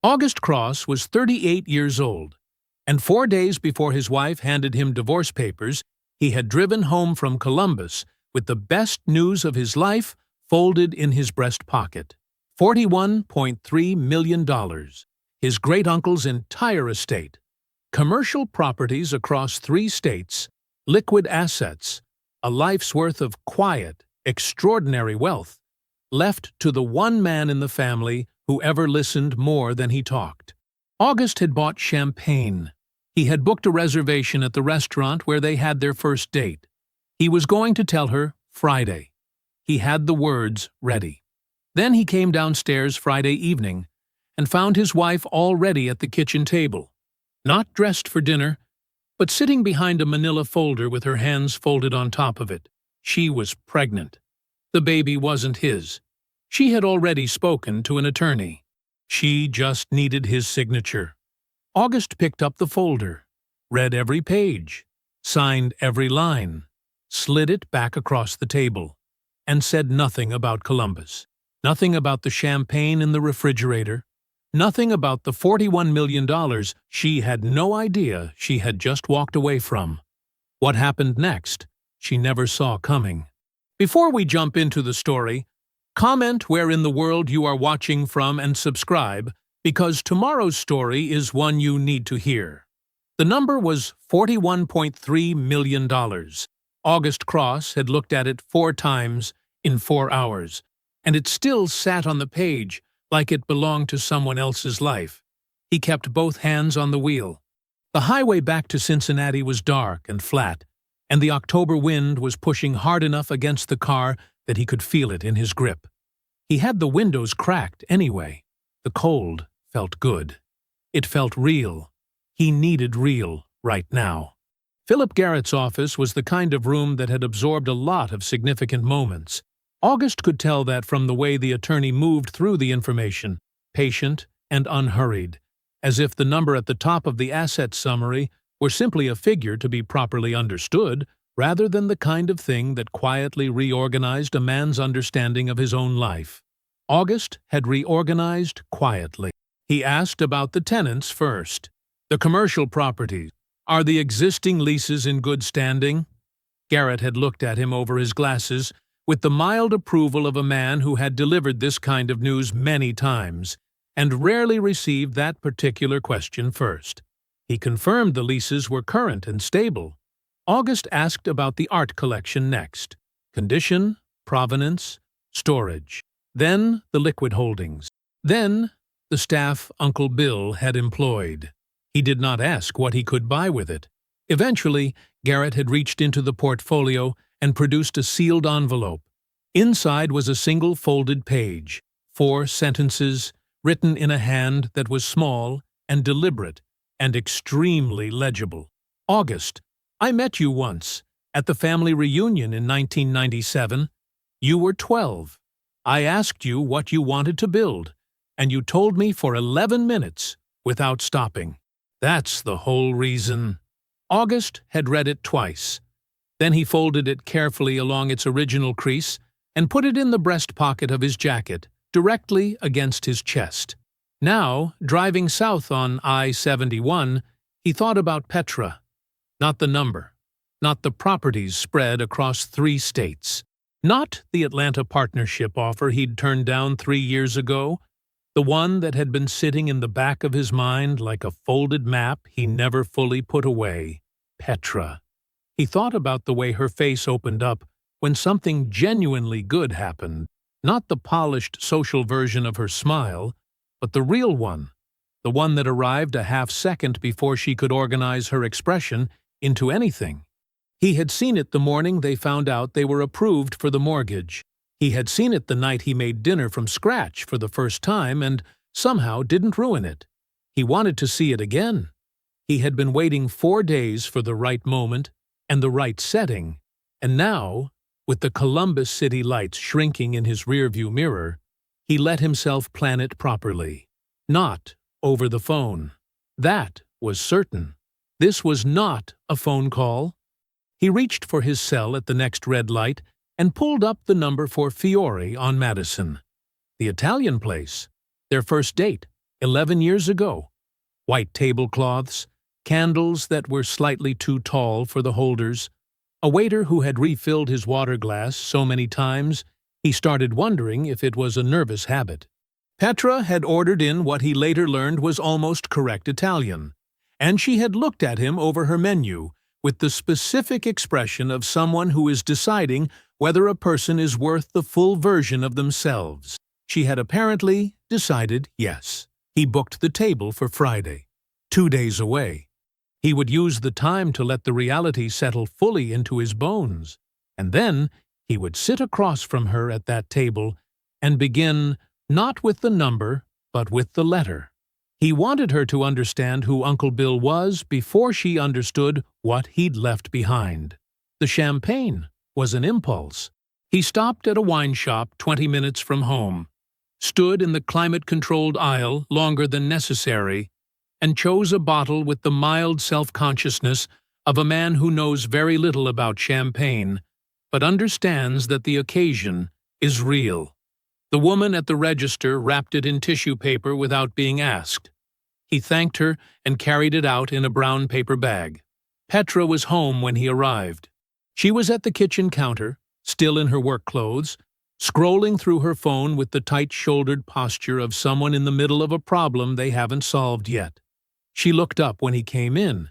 August Cross was 38 years old, and 4 days before his wife handed him divorce papers, he had driven home from Columbus with the best news of his life folded in his breast pocket. $41.3 million, his great-uncle's entire estate, commercial properties across 3 states, liquid assets, a life's worth of quiet, extraordinary wealth, left to the one man in the family who ever listened more than he talked. August had bought champagne. He had booked a reservation at the restaurant where they had their first date. He was going to tell her Friday. He had the words ready. Then he came downstairs Friday evening and found his wife already at the kitchen table, not dressed for dinner, but sitting behind a manila folder with her hands folded on top of it. She was pregnant. The baby wasn't his. She had already spoken to an attorney. She just needed his signature. August picked up the folder, read every page, signed every line, slid it back across the table, and said nothing about Columbus, nothing about the champagne in the refrigerator, nothing about the $41 million she had no idea she had just walked away from. What happened next, she never saw coming. Before we jump into the story, comment where in the world you are watching from and subscribe, because tomorrow's story is one you need to hear. The number was $41.3 million. August Cross had looked at it 4 times in 4 hours, and it still sat on the page like it belonged to someone else's life. He kept both hands on the wheel. The highway back to Cincinnati was dark and flat, and the October wind was pushing hard enough against the car that he could feel it in his grip. He had the windows cracked anyway. The cold felt good. It felt real. He needed real right now. Philip Garrett's office was the kind of room that had absorbed a lot of significant moments. August could tell that from the way the attorney moved through the information, patient and unhurried, as if the number at the top of the asset summary were simply a figure to be properly understood, rather than the kind of thing that quietly reorganized a man's understanding of his own life. August had reorganized quietly. He asked about the tenants first. The commercial properties. Are the existing leases in good standing? Garrett had looked at him over his glasses with the mild approval of a man who had delivered this kind of news many times, and rarely received that particular question first. He confirmed the leases were current and stable. August asked about the art collection next. Condition, provenance, storage. Then the liquid holdings. Then the staff Uncle Bill had employed. He did not ask what he could buy with it. Eventually, Garrett had reached into the portfolio and produced a sealed envelope. Inside was a single folded page, 4 sentences, written in a hand that was small and deliberate and extremely legible. August, I met you once, at the family reunion in 1997. You were 12. I asked you what you wanted to build, and you told me for 11 minutes without stopping. That's the whole reason. August had read it twice. Then he folded it carefully along its original crease and put it in the breast pocket of his jacket, directly against his chest. Now, driving south on I-71, he thought about Petra. Not the number, not the properties spread across 3 states, not the Atlanta partnership offer he'd turned down 3 years ago, the one that had been sitting in the back of his mind like a folded map he never fully put away. Petra. He thought about the way her face opened up when something genuinely good happened, not the polished social version of her smile, but the real one, the one that arrived a half-second before she could organize her expression into anything. He had seen it the morning they found out they were approved for the mortgage. He had seen it the night he made dinner from scratch for the first time and somehow didn't ruin it. He wanted to see it again. He had been waiting 4 days for the right moment and the right setting, and now, with the Columbus city lights shrinking in his rearview mirror, he let himself plan it properly. Not over the phone. That was certain. This was not a phone call. He reached for his cell at the next red light and pulled up the number for Fiore on Madison. The Italian place. Their first date. 11 years ago. White tablecloths, candles that were slightly too tall for the holders, a waiter who had refilled his water glass so many times he started wondering if it was a nervous habit. Petra had ordered in what he later learned was almost correct Italian, and she had looked at him over her menu with the specific expression of someone who is deciding whether a person is worth the full version of themselves. She had apparently decided yes. He booked the table for Friday, 2 days away. He would use the time to let the reality settle fully into his bones, and then he would sit across from her at that table and begin not with the number, but with the letter. He wanted her to understand who Uncle Bill was before she understood what he'd left behind. The champagne was an impulse. He stopped at a wine shop 20 minutes from home, stood in the climate-controlled aisle longer than necessary, and chose a bottle with the mild self-consciousness of a man who knows very little about champagne, but understands that the occasion is real. The woman at the register wrapped it in tissue paper without being asked. He thanked her and carried it out in a brown paper bag. Petra was home when he arrived. She was at the kitchen counter, still in her work clothes, scrolling through her phone with the tight-shouldered posture of someone in the middle of a problem they haven't solved yet. She looked up when he came in,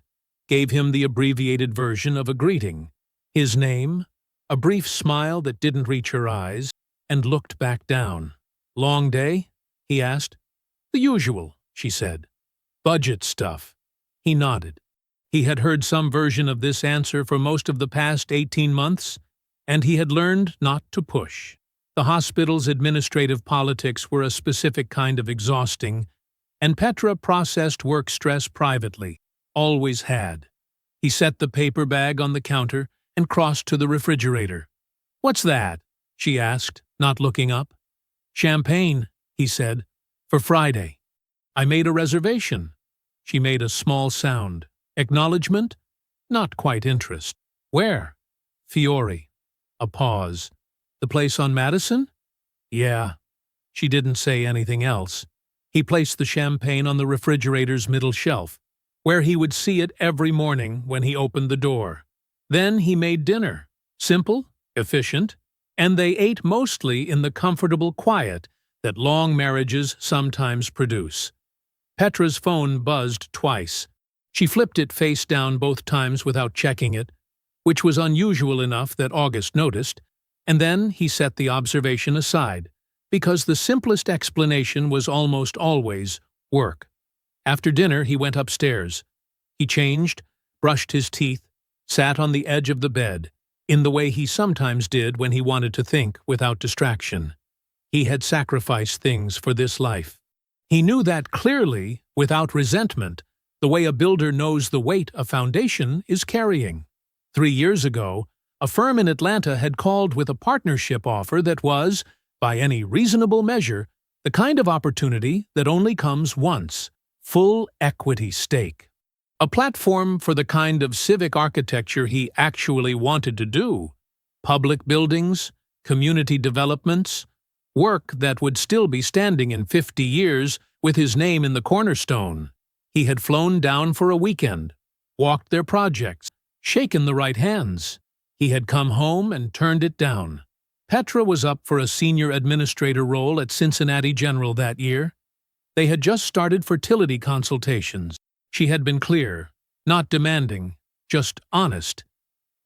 gave him the abbreviated version of a greeting, his name, a brief smile that didn't reach her eyes, and looked back down. "Long day?" he asked. "The usual," she said. "Budget stuff." He nodded. He had heard some version of this answer for most of the past 18 months, and he had learned not to push. The hospital's administrative politics were a specific kind of exhausting, and Petra processed work stress privately, always had. He set the paper bag on the counter and crossed to the refrigerator. "What's that?" she asked, not looking up. "Champagne," he said, "for Friday. I made a reservation." She made a small sound. Acknowledgement? Not quite interest. "Where?" "Fiore." A pause. "The place on Madison?" "Yeah." She didn't say anything else. He placed the champagne on the refrigerator's middle shelf, where he would see it every morning when he opened the door. Then he made dinner. Simple, efficient, and they ate mostly in the comfortable quiet that long marriages sometimes produce. Petra's phone buzzed twice. She flipped it face down both times without checking it, which was unusual enough that August noticed, and then he set the observation aside, because the simplest explanation was almost always work. After dinner, he went upstairs. He changed, brushed his teeth, sat on the edge of the bed, in the way he sometimes did when he wanted to think without distraction. He had sacrificed things for this life. He knew that clearly, without resentment, the way a builder knows the weight a foundation is carrying. 3 years ago, a firm in Atlanta had called with a partnership offer that was, by any reasonable measure, the kind of opportunity that only comes once: full equity stake. A platform for the kind of civic architecture he actually wanted to do: public buildings, community developments, work that would still be standing in 50 years with his name in the cornerstone. He had flown down for a weekend, walked their projects, shaken the right hands. He had come home and turned it down. Petra was up for a senior administrator role at Cincinnati General that year. They had just started fertility consultations. She had been clear, not demanding, just honest,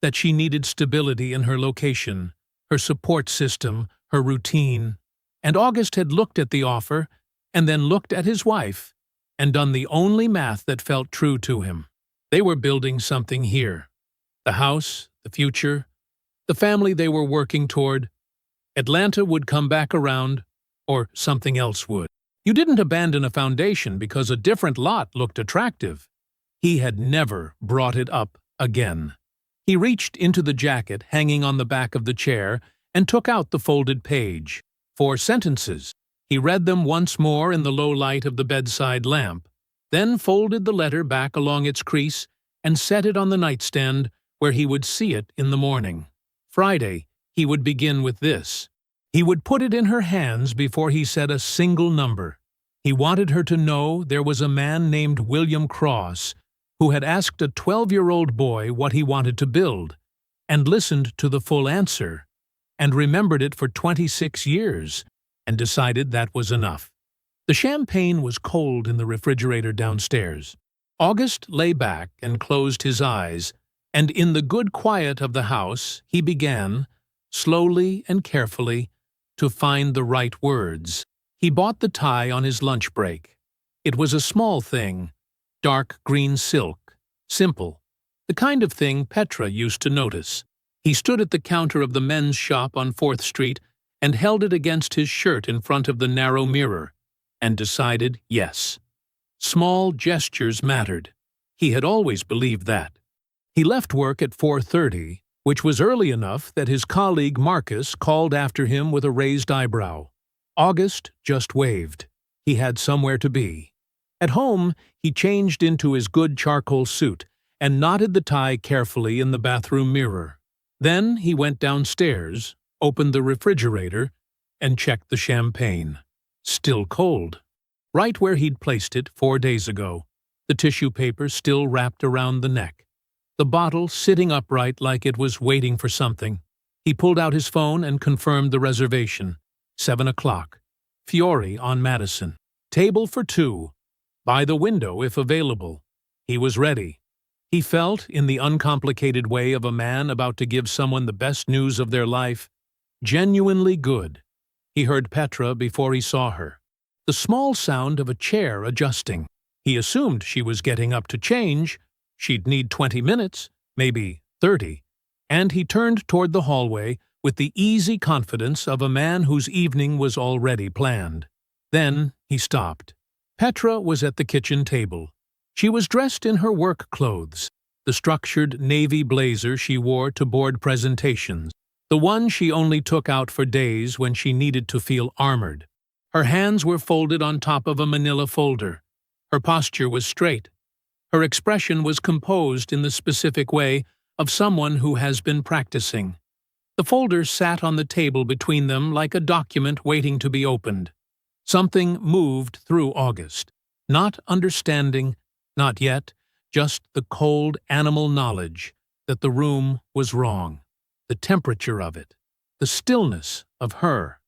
that she needed stability in her location, her support system, her routine. And August had looked at the offer, and then looked at his wife, and done the only math that felt true to him. They were building something here. The house, the future, the family they were working toward. Atlanta would come back around, or something else would. You didn't abandon a foundation because a different lot looked attractive. He had never brought it up again. He reached into the jacket hanging on the back of the chair and took out the folded page. 4 sentences. He read them once more in the low light of the bedside lamp, then folded the letter back along its crease and set it on the nightstand where he would see it in the morning. Friday, he would begin with this. He would put it in her hands before he said a single number. He wanted her to know there was a man named William Cross who had asked a 12-year-old boy what he wanted to build, and listened to the full answer, and remembered it for 26 years, and decided that was enough. The champagne was cold in the refrigerator downstairs. August lay back and closed his eyes, and in the good quiet of the house he began, slowly and carefully, to find the right words. He bought the tie on his lunch break. It was a small thing, dark green silk, simple, the kind of thing Petra used to notice. He stood at the counter of the men's shop on 4th Street and held it against his shirt in front of the narrow mirror, and decided yes. Small gestures mattered. He had always believed that. He left work at 4:30, which was early enough that his colleague Marcus called after him with a raised eyebrow. August just waved. He had somewhere to be. At home, he changed into his good charcoal suit and knotted the tie carefully in the bathroom mirror. Then he went downstairs, opened the refrigerator, and checked the champagne. Still cold. Right where he'd placed it 4 days ago, the tissue paper still wrapped around the neck. The bottle sitting upright like it was waiting for something. He pulled out his phone and confirmed the reservation. 7 o'clock. Fiore on Madison. Table for 2. By the window if available. He was ready. He felt, in the uncomplicated way of a man about to give someone the best news of their life, genuinely good. He heard Petra before he saw her. The small sound of a chair adjusting. He assumed she was getting up to change. She'd need 20 minutes, maybe 30. And he turned toward the hallway with the easy confidence of a man whose evening was already planned. Then he stopped. Petra was at the kitchen table. She was dressed in her work clothes, the structured navy blazer she wore to board presentations, the one she only took out for days when she needed to feel armored. Her hands were folded on top of a manila folder. Her posture was straight. Her expression was composed in the specific way of someone who has been practicing. The folder sat on the table between them like a document waiting to be opened. Something moved through August. Not understanding, not yet, just the cold animal knowledge that the room was wrong, the temperature of it, the stillness of her.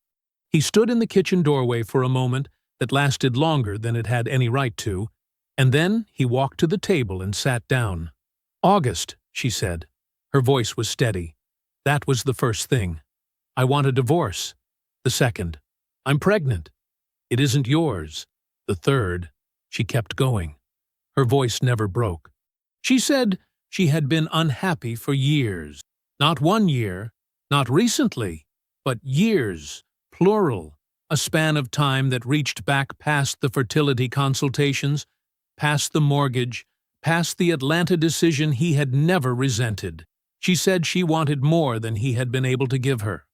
He stood in the kitchen doorway for a moment that lasted longer than it had any right to, and then he walked to the table and sat down. "August," she said. Her voice was steady. "That was the first thing. I want a divorce. The second. I'm pregnant. It isn't yours. The third." She kept going. Her voice never broke. She said she had been unhappy for years. Not 1 year, not recently, but years, plural, a span of time that reached back past the fertility consultations, past the mortgage, past the Atlanta decision he had never resented. She said she wanted more than he had been able to give her.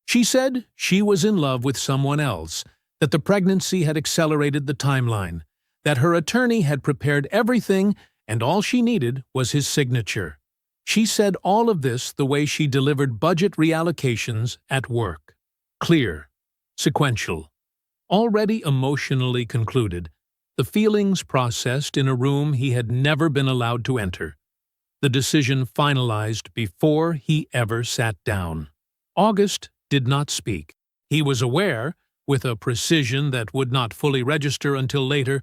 She said she was in love with someone else, that the pregnancy had accelerated the timeline, that her attorney had prepared everything and all she needed was his signature. She said all of this the way she delivered budget reallocations at work. Clear, sequential, already emotionally concluded, the feelings processed in a room he had never been allowed to enter, the decision finalized before he ever sat down. August did not speak. He was aware, with a precision that would not fully register until later,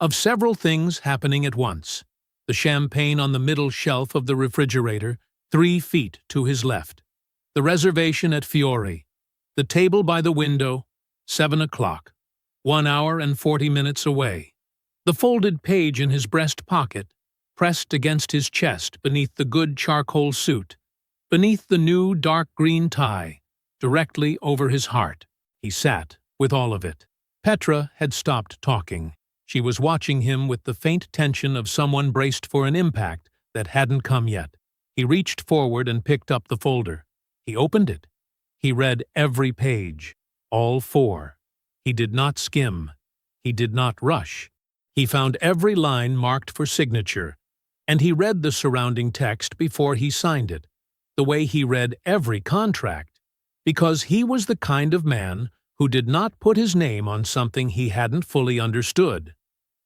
of several things happening at once. The champagne on the middle shelf of the refrigerator, 3 feet to his left. The reservation at Fiore. The table by the window, 7 o'clock. 1 hour and 40 minutes away. The folded page in his breast pocket, pressed against his chest beneath the good charcoal suit, beneath the new dark green tie, directly over his heart. He sat with all of it. Petra had stopped talking. She was watching him with the faint tension of someone braced for an impact that hadn't come yet. He reached forward and picked up the folder. He opened it. He read every page, all 4. He did not skim. He did not rush. He found every line marked for signature, and he read the surrounding text before he signed it, the way he read every contract, because he was the kind of man who did not put his name on something he hadn't fully understood.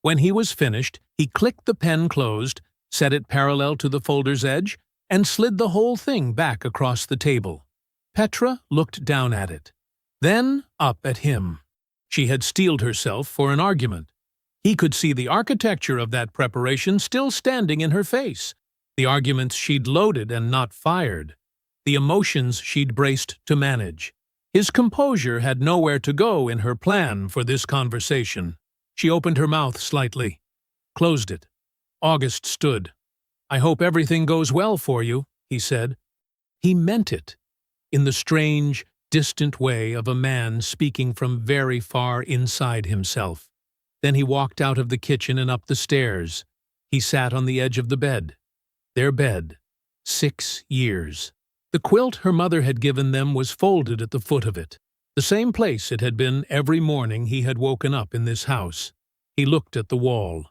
When he was finished, he clicked the pen closed, set it parallel to the folder's edge, and slid the whole thing back across the table. Petra looked down at it, then up at him. She had steeled herself for an argument. He could see the architecture of that preparation still standing in her face, the arguments she'd loaded and not fired, the emotions she'd braced to manage. His composure had nowhere to go in her plan for this conversation. She opened her mouth slightly, closed it. August stood. "I hope everything goes well for you," he said. He meant it, in the strange, distant way of a man speaking from very far inside himself. Then he walked out of the kitchen and up the stairs. He sat on the edge of the bed. Their bed. 6 years. The quilt her mother had given them was folded at the foot of it, the same place it had been every morning he had woken up in this house. He looked at the wall.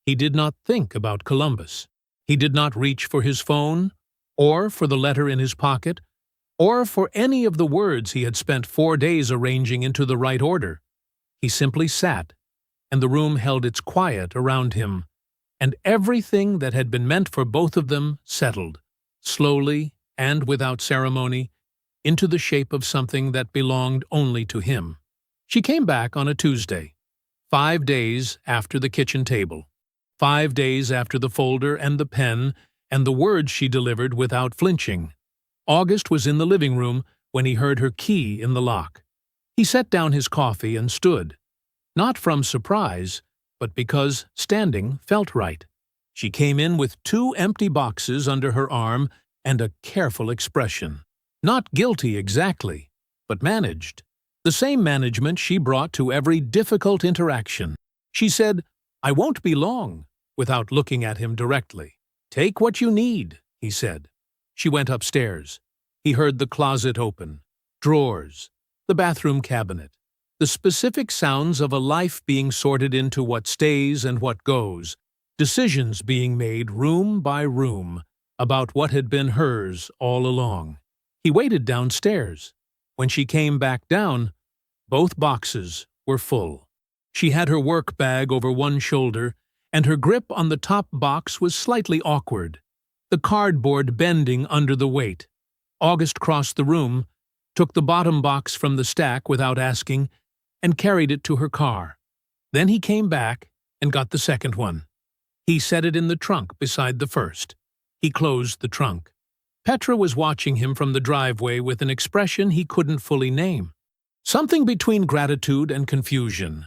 He did not think about Columbus. He did not reach for his phone, or for the letter in his pocket, or for any of the words he had spent 4 days arranging into the right order. He simply sat, and the room held its quiet around him, and everything that had been meant for both of them settled, slowly and without ceremony, into the shape of something that belonged only to him. She came back on a Tuesday, 5 days after the kitchen table, 5 days after the folder and the pen and the words she delivered without flinching. August was in the living room when he heard her key in the lock. He set down his coffee and stood, not from surprise, but because standing felt right. She came in with 2 empty boxes under her arm and a careful expression. Not guilty exactly, but managed. The same management she brought to every difficult interaction. She said, "I won't be long," without looking at him directly. "Take what you need," he said. She went upstairs. He heard the closet open, drawers, the bathroom cabinet, the specific sounds of a life being sorted into what stays and what goes, decisions being made room by room about what had been hers all along. He waited downstairs. When she came back down, both boxes were full. She had her work bag over one shoulder, and her grip on the top box was slightly awkward, the cardboard bending under the weight. August crossed the room, took the bottom box from the stack without asking, and carried it to her car. Then he came back and got the second one. He set it in the trunk beside the first. He closed the trunk. Petra was watching him from the driveway with an expression he couldn't fully name. Something between gratitude and confusion,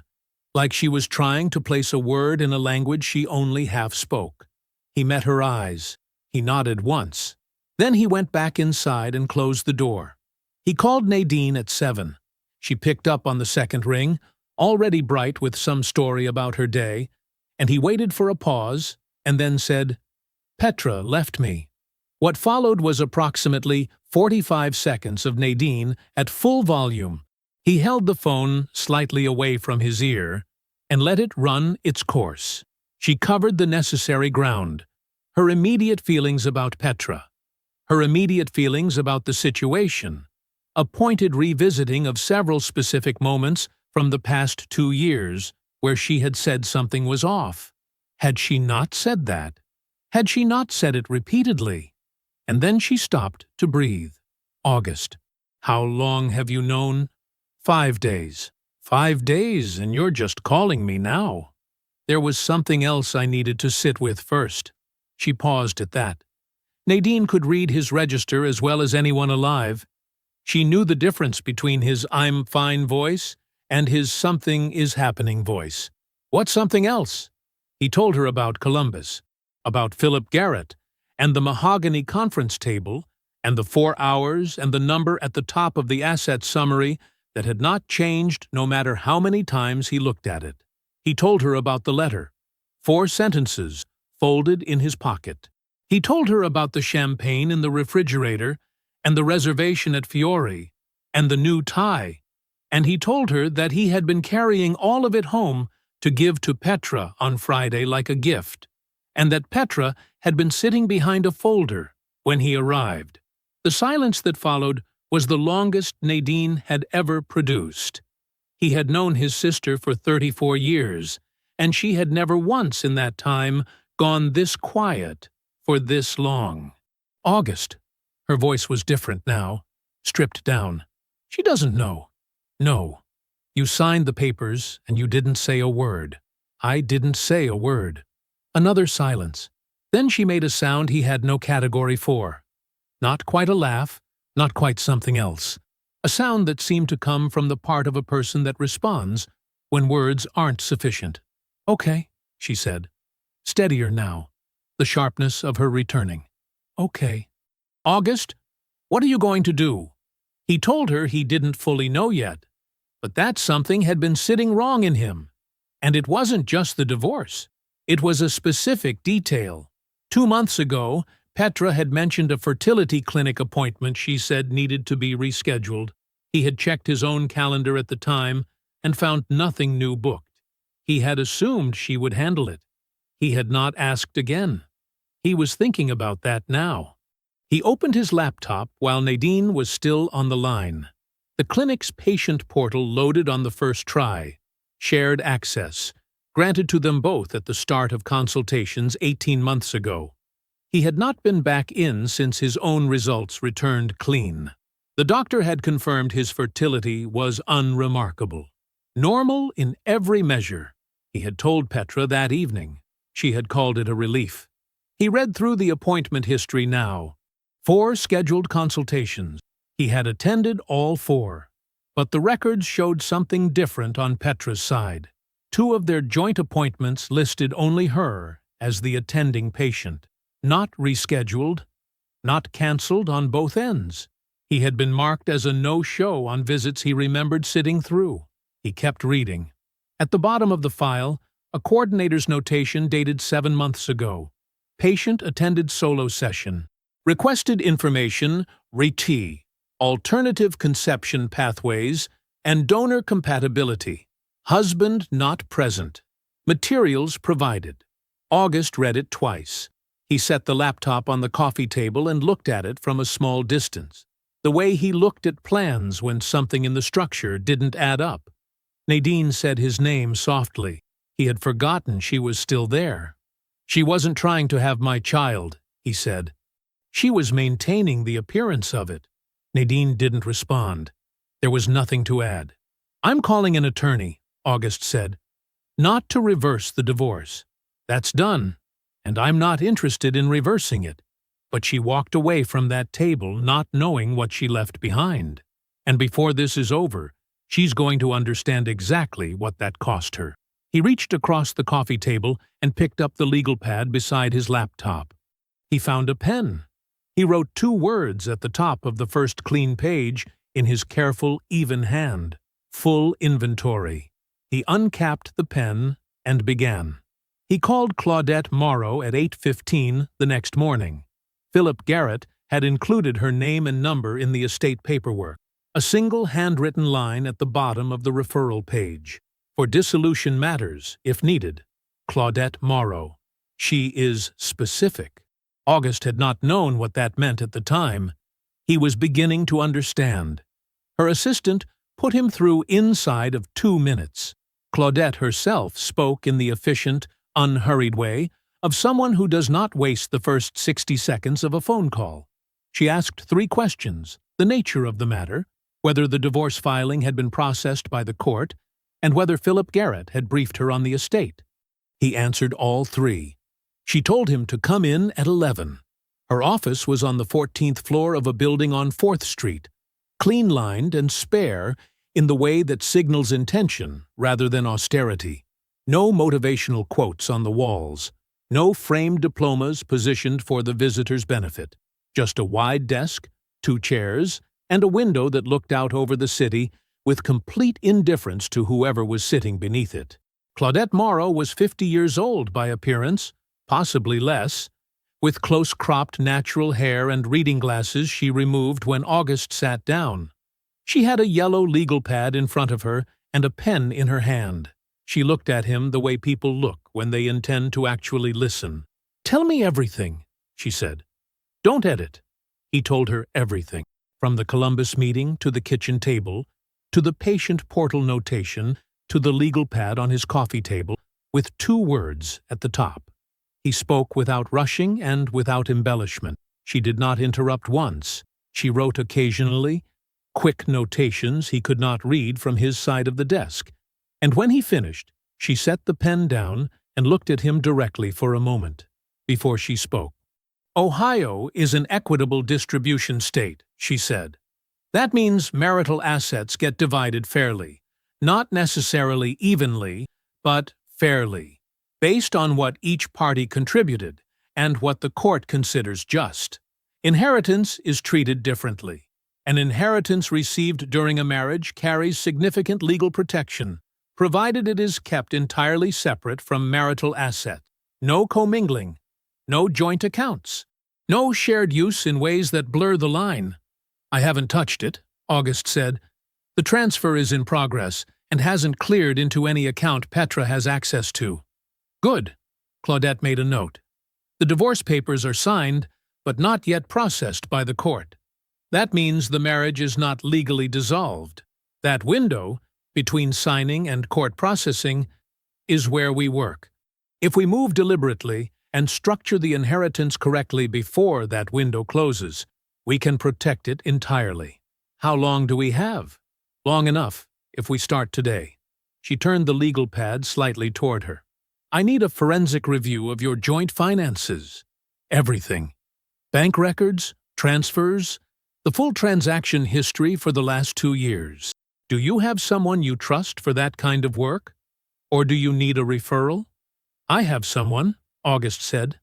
like she was trying to place a word in a language she only half spoke. He met her eyes. He nodded once. Then he went back inside and closed the door. He called Nadine at 7. She picked up on the second ring, already bright with some story about her day, and he waited for a pause and then said, "Petra left me." What followed was approximately 45 seconds of Nadine at full volume. He held the phone slightly away from his ear and let it run its course. She covered the necessary ground. Her immediate feelings about Petra. Her immediate feelings about the situation. A pointed revisiting of several specific moments from the past 2 years where she had said something was off. Had she not said that? Had she not said it repeatedly? And then she stopped to breathe. "August, how long have you known?" 5 days. 5 days, and you're just calling me now. There was something else I needed to sit with first. She paused at that. Nadine could read his register as well as anyone alive. She knew the difference between his "I'm fine" voice and his "something is happening" voice. What something else? He told her about Columbus, about Philip Garrett, and the mahogany conference table, and the 4 hours and the number at the top of the asset summary that had not changed no matter how many times he looked at it. He told her about the letter, 4 sentences, folded in his pocket. He told her about the champagne in the refrigerator, and the reservation at Fiore, and the new tie, and he told her that he had been carrying all of it home to give to Petra on Friday like a gift, and that Petra had been sitting behind a folder when he arrived. The silence that followed was the longest Nadine had ever produced. He had known his sister for 34 years, and she had never once in that time gone this quiet for this long. August. Her voice was different now, stripped down. She doesn't know. No. You signed the papers, and you didn't say a word. I didn't say a word. Another silence. Then she made a sound he had no category for. Not quite a laugh, not quite something else. A sound that seemed to come from the part of a person that responds when words aren't sufficient. Okay, she said. Steadier now, the sharpness of her returning. Okay. August, what are you going to do? He told her he didn't fully know yet, but that something had been sitting wrong in him. And it wasn't just the divorce. It was a specific detail. 2 months ago, Petra had mentioned a fertility clinic appointment she said needed to be rescheduled. He had checked his own calendar at the time and found nothing new booked. He had assumed she would handle it. He had not asked again. He was thinking about that now. He opened his laptop while Nadine was still on the line. The clinic's patient portal loaded on the first try. Shared access, granted to them both at the start of consultations 18 months ago. He had not been back in since his own results returned clean. The doctor had confirmed his fertility was unremarkable. Normal in every measure. He had told Petra that evening. She had called it a relief. He read through the appointment history now. 4 scheduled consultations. He had attended all 4. But the records showed something different on Petra's side. 2 of their joint appointments listed only her as the attending patient. Not rescheduled, not cancelled on both ends. He had been marked as a no-show on visits he remembered sitting through. He kept reading. At the bottom of the file, a coordinator's notation dated 7 months ago. Patient attended solo session. Requested information, RT, alternative conception pathways, and donor compatibility. Husband not present. Materials provided. August read it twice. He set the laptop on the coffee table and looked at it from a small distance. The way he looked at plans when something in the structure didn't add up. Nadine said his name softly. He had forgotten she was still there. She wasn't trying to have my child, he said. She was maintaining the appearance of it. Nadine didn't respond. There was nothing to add. I'm calling an attorney, August said. Not to reverse the divorce. That's done, and I'm not interested in reversing it. But she walked away from that table not knowing what she left behind. And before this is over, she's going to understand exactly what that cost her. He reached across the coffee table and picked up the legal pad beside his laptop. He found a pen. He wrote 2 words at the top of the first clean page in his careful, even hand. Full inventory. He uncapped the pen and began. He called Claudette Morrow at 8:15 the next morning. Philip Garrett had included her name and number in the estate paperwork. A single handwritten line at the bottom of the referral page. For dissolution matters, if needed. Claudette Morrow. She is specific. August had not known what that meant at the time. He was beginning to understand. Her assistant put him through inside of 2 minutes. Claudette herself spoke in the efficient, unhurried way of someone who does not waste the first 60 seconds of a phone call. She asked 3 questions: the nature of the matter, whether the divorce filing had been processed by the court, and whether Philip Garrett had briefed her on the estate. He answered all 3. She told him to come in at 11. Her office was on the 14th floor of a building on 4th Street, clean-lined and spare in the way that signals intention rather than austerity. No motivational quotes on the walls. No framed diplomas positioned for the visitor's benefit. Just a wide desk, 2 chairs, and a window that looked out over the city with complete indifference to whoever was sitting beneath it. Claudette Morrow was 50 years old by appearance, possibly less, with close-cropped natural hair and reading glasses she removed when August sat down. She had a yellow legal pad in front of her and a pen in her hand. She looked at him the way people look when they intend to actually listen. "Tell me everything," she said. "Don't edit." He told her everything, from the Columbus meeting to the kitchen table, to the patient portal notation, to the legal pad on his coffee table, with 2 words at the top. He spoke without rushing and without embellishment. She did not interrupt once. She wrote occasionally, quick notations he could not read from his side of the desk. And when he finished, she set the pen down and looked at him directly for a moment, before she spoke. "Ohio is an equitable distribution state," she said. "That means marital assets get divided fairly. Not necessarily evenly, but fairly, based on what each party contributed and what the court considers just. Inheritance is treated differently. An inheritance received during a marriage carries significant legal protection, provided it is kept entirely separate from marital assets. No commingling, no joint accounts, no shared use in ways that blur the line." "I haven't touched it," August said. "The transfer is in progress and hasn't cleared into any account Petra has access to." "Good," Claudette made a note. "The divorce papers are signed, but not yet processed by the court. That means the marriage is not legally dissolved. That window, between signing and court processing, is where we work. If we move deliberately and structure the inheritance correctly before that window closes, we can protect it entirely." "How long do we have?" "Long enough, if we start today." She turned the legal pad slightly toward her. "I need a forensic review of your joint finances. Everything. Bank records, transfers, the full transaction history for the last 2 years. Do you have someone you trust for that kind of work? Or do you need a referral?" "I have someone," August said.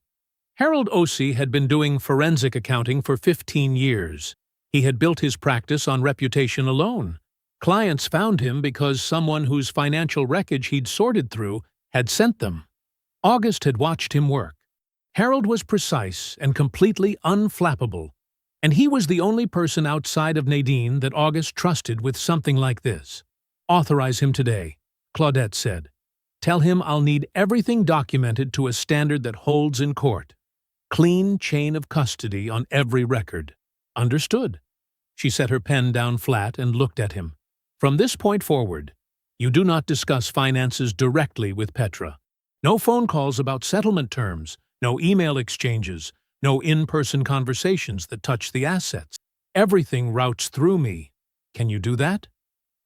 Harold Ossie had been doing forensic accounting for 15 years. He had built his practice on reputation alone. Clients found him because someone whose financial wreckage he'd sorted through had sent them. August had watched him work. Harold was precise and completely unflappable, and he was the only person outside of Nadine that August trusted with something like this. "Authorize him today," Claudette said. "Tell him I'll need everything documented to a standard that holds in court. Clean chain of custody on every record." "Understood." She set her pen down flat and looked at him. "From this point forward, you do not discuss finances directly with Petra. No phone calls about settlement terms, no email exchanges, no in-person conversations that touch the assets. Everything routes through me. Can you do that?"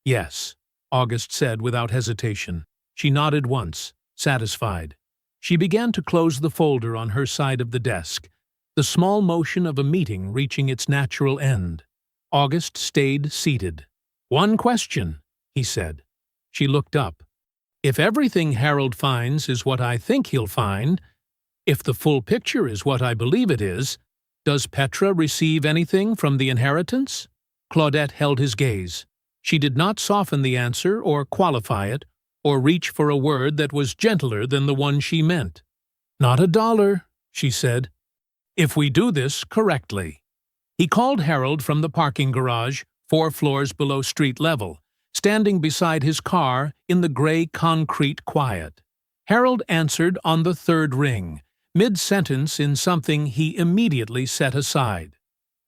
"Yes," August said without hesitation. She nodded once, satisfied. She began to close the folder on her side of the desk, the small motion of a meeting reaching its natural end. August stayed seated. "One question," he said. She looked up. "If everything Harold finds is what I think he'll find, if the full picture is what I believe it is, does Petra receive anything from the inheritance?" Claudette held his gaze. She did not soften the answer or qualify it, or reach for a word that was gentler than the one she meant. "Not a dollar," she said, "if we do this correctly." He called Harold from the parking garage, 4 floors below street level, standing beside his car in the gray concrete quiet. Harold answered on the 3rd ring, mid-sentence in something he immediately set aside.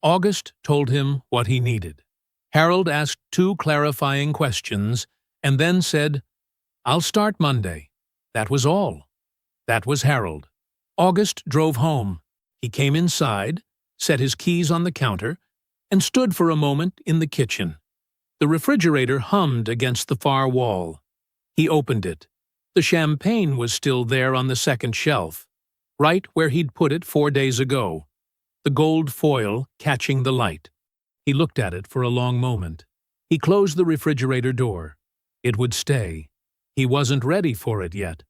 August told him what he needed. Harold asked 2 clarifying questions, and then said, "I'll start Monday." That was all. That was Harold. August drove home. He came inside, set his keys on the counter, and stood for a moment in the kitchen. The refrigerator hummed against the far wall. He opened it. The champagne was still there on the 2nd shelf, right where he'd put it 4 days ago, the gold foil catching the light. He looked at it for a long moment. He closed the refrigerator door. It would stay. He wasn't ready for it yet,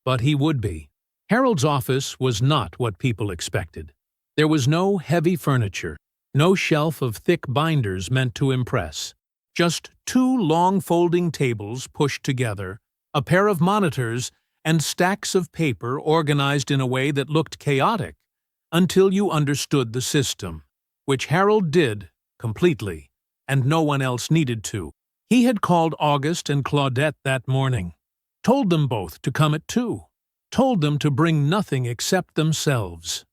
but he would be. Harold's office was not what people expected. There was no heavy furniture, no shelf of thick binders meant to impress. Just 2 long folding tables pushed together, a pair of monitors, and stacks of paper organized in a way that looked chaotic until you understood the system, which Harold did completely, and no one else needed to. He had called August and Claudette that morning, told them both to come at 2, told them to bring nothing except themselves.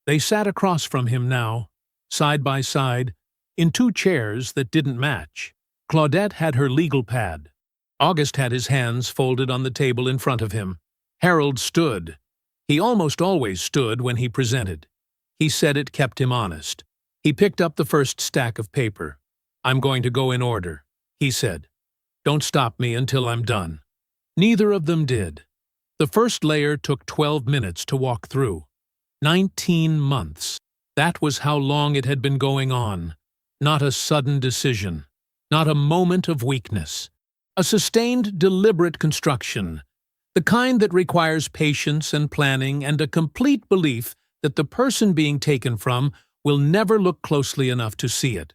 They sat across from him now, side by side, in 2 chairs that didn't match. Claudette had her legal pad. August had his hands folded on the table in front of him. Harold stood. He almost always stood when he presented. He said it kept him honest. He picked up the first stack of paper. "I'm going to go in order," he said. "Don't stop me until I'm done." Neither of them did. The first layer took 12 minutes to walk through. 19 months. That was how long it had been going on. Not a sudden decision. Not a moment of weakness. A sustained, deliberate construction. The kind that requires patience and planning and a complete belief that the person being taken from will never look closely enough to see it.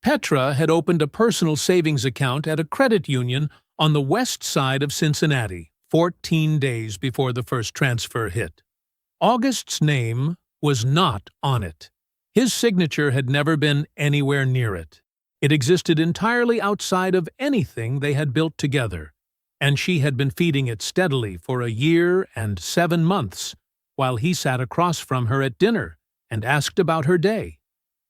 Petra had opened a personal savings account at a credit union on the west side of Cincinnati, 14 days before the first transfer hit. August's name was not on it. His signature had never been anywhere near it. It existed entirely outside of anything they had built together, and she had been feeding it steadily for a year and 7 months, while he sat across from her at dinner and asked about her day.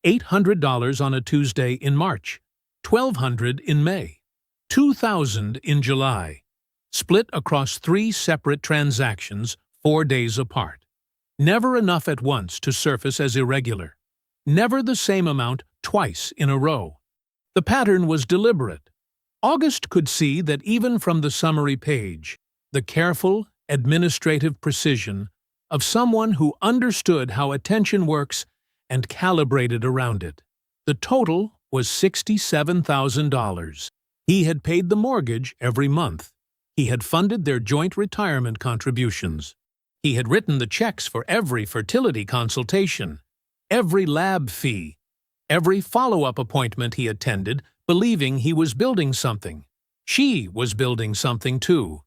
$800 on a Tuesday in March, $1,200 in May, $2,000 in July, split across 3 separate transactions 4 days apart. Never enough at once to surface as irregular. Never the same amount twice in a row. The pattern was deliberate. August could see that even from the summary page, the careful, administrative precision of someone who understood how attention works and calibrated around it. The total was $67,000. He had paid the mortgage every month. He had funded their joint retirement contributions. He had written the checks for every fertility consultation, every lab fee, every follow-up appointment he attended, believing he was building something. She was building something too.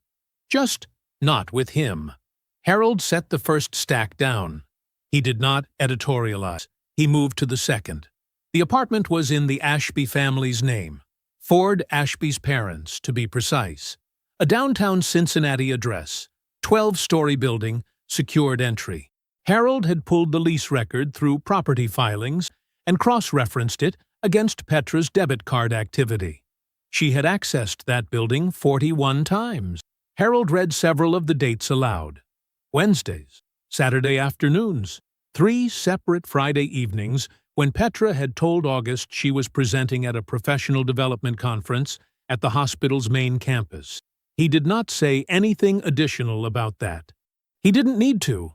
Just not with him. Harold set the first stack down. He did not editorialize. He moved to the second. The apartment was in the Ashby family's name. Ford Ashby's parents, to be precise. A downtown Cincinnati address. 12-story building, secured entry. Harold had pulled the lease record through property filings and cross-referenced it against Petra's debit card activity. She had accessed that building 41 times. Harold read several of the dates aloud. Wednesdays, Saturday afternoons, 3 separate Friday evenings when Petra had told August she was presenting at a professional development conference at the hospital's main campus. He did not say anything additional about that. He didn't need to.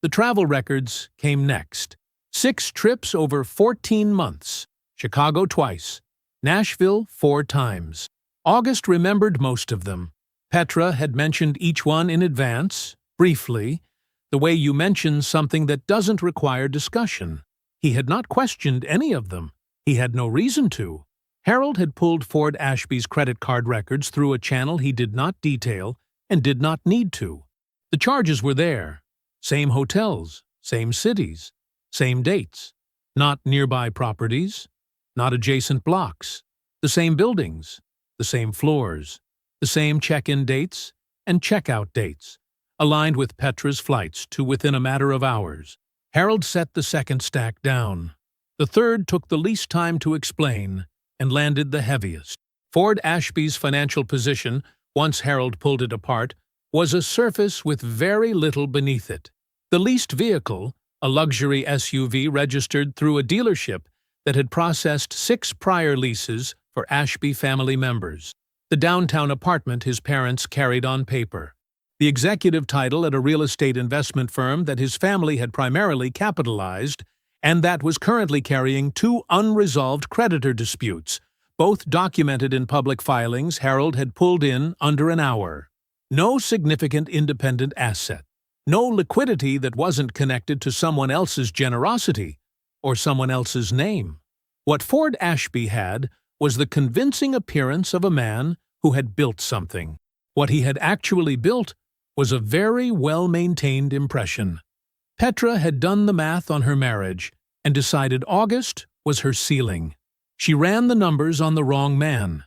The travel records came next. 6 trips over 14 months. Chicago twice. Nashville 4 times. August remembered most of them. Petra had mentioned each one in advance, briefly, the way you mention something that doesn't require discussion. He had not questioned any of them. He had no reason to. Harold had pulled Ford Ashby's credit card records through a channel he did not detail and did not need to. The charges were there. Same hotels, same cities, same dates. Not nearby properties, not adjacent blocks. The same buildings, the same floors, the same check-in dates and check-out dates, aligned with Petra's flights to within a matter of hours. Harold set the second stack down. The third took the least time to explain and landed the heaviest. Ford Ashby's financial position, once Harold pulled it apart, was a surface with very little beneath it. The leased vehicle, a luxury SUV registered through a dealership that had processed 6 prior leases for Ashby family members. The downtown apartment his parents carried on paper. The executive title at a real estate investment firm that his family had primarily capitalized and that was currently carrying 2 unresolved creditor disputes, both documented in public filings Harold had pulled in under an hour. No significant independent asset. No liquidity that wasn't connected to someone else's generosity or someone else's name. What Ford Ashby had was the convincing appearance of a man who had built something. What he had actually built was a very well-maintained impression. Petra had done the math on her marriage and decided August was her ceiling. She ran the numbers on the wrong man.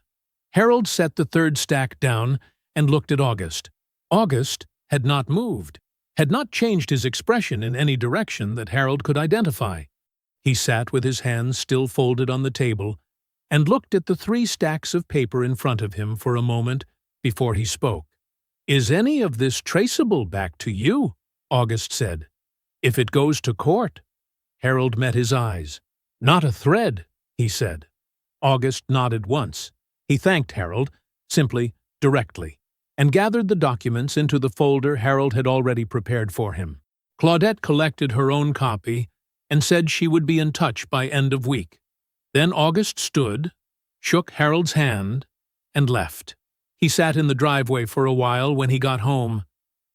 Harold set the third stack down and looked at August. August had not moved, had not changed his expression in any direction that Harold could identify. He sat with his hands still folded on the table, and looked at the 3 stacks of paper in front of him for a moment before he spoke. "Is any of this traceable back to you?" August said. "If it goes to court." Harold met his eyes. "Not a thread," he said. August nodded once. He thanked Harold, simply, directly, and gathered the documents into the folder Harold had already prepared for him. Claudette collected her own copy and said she would be in touch by end of week. Then August stood, shook Harold's hand, and left. He sat in the driveway for a while when he got home.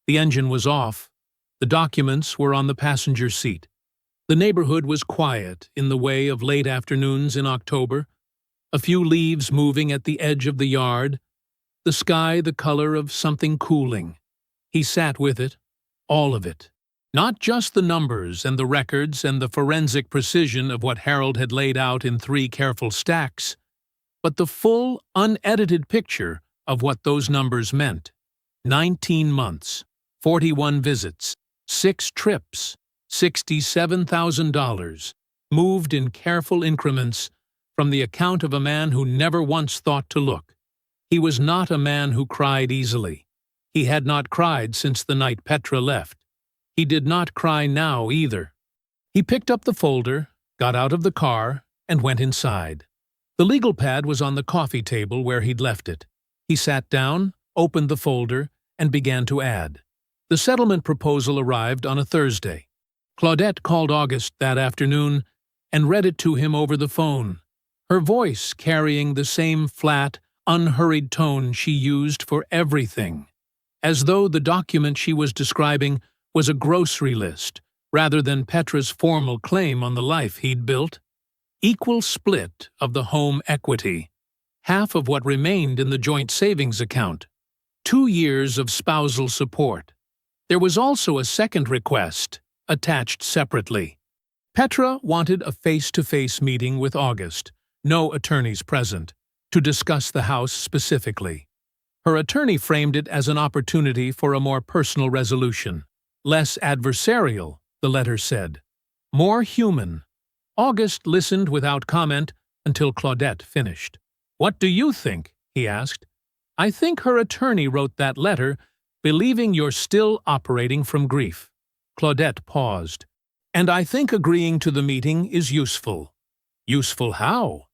The engine was off. The documents were on the passenger seat. The neighborhood was quiet in the way of late afternoons in October, a few leaves moving at the edge of the yard, the sky the color of something cooling. He sat with it, all of it. Not just the numbers and the records and the forensic precision of what Harold had laid out in 3 careful stacks, but the full, unedited picture of what those numbers meant. 19 months, 41 visits, 6 trips, $67,000, moved in careful increments from the account of a man who never once thought to look. He was not a man who cried easily. He had not cried since the night Petra left. He did not cry now either. He picked up the folder, got out of the car, and went inside. The legal pad was on the coffee table where he'd left it. He sat down, opened the folder, and began to add. The settlement proposal arrived on a Thursday. Claudette called August that afternoon and read it to him over the phone, her voice carrying the same flat, unhurried tone she used for everything, as though the document she was describing was a grocery list rather than Petra's formal claim on the life he'd built. Equal split of the home equity, half of what remained in the joint savings account, 2 years of spousal support. There was also a second request, attached separately. Petra wanted a face-to-face meeting with August, no attorneys present, to discuss the house specifically. Her attorney framed it as an opportunity for a more personal resolution. Less adversarial, the letter said. More human. August listened without comment until Claudette finished. "What do you think?" he asked. "I think her attorney wrote that letter believing you're still operating from grief." Claudette paused. "And I think agreeing to the meeting is useful." "Useful how?"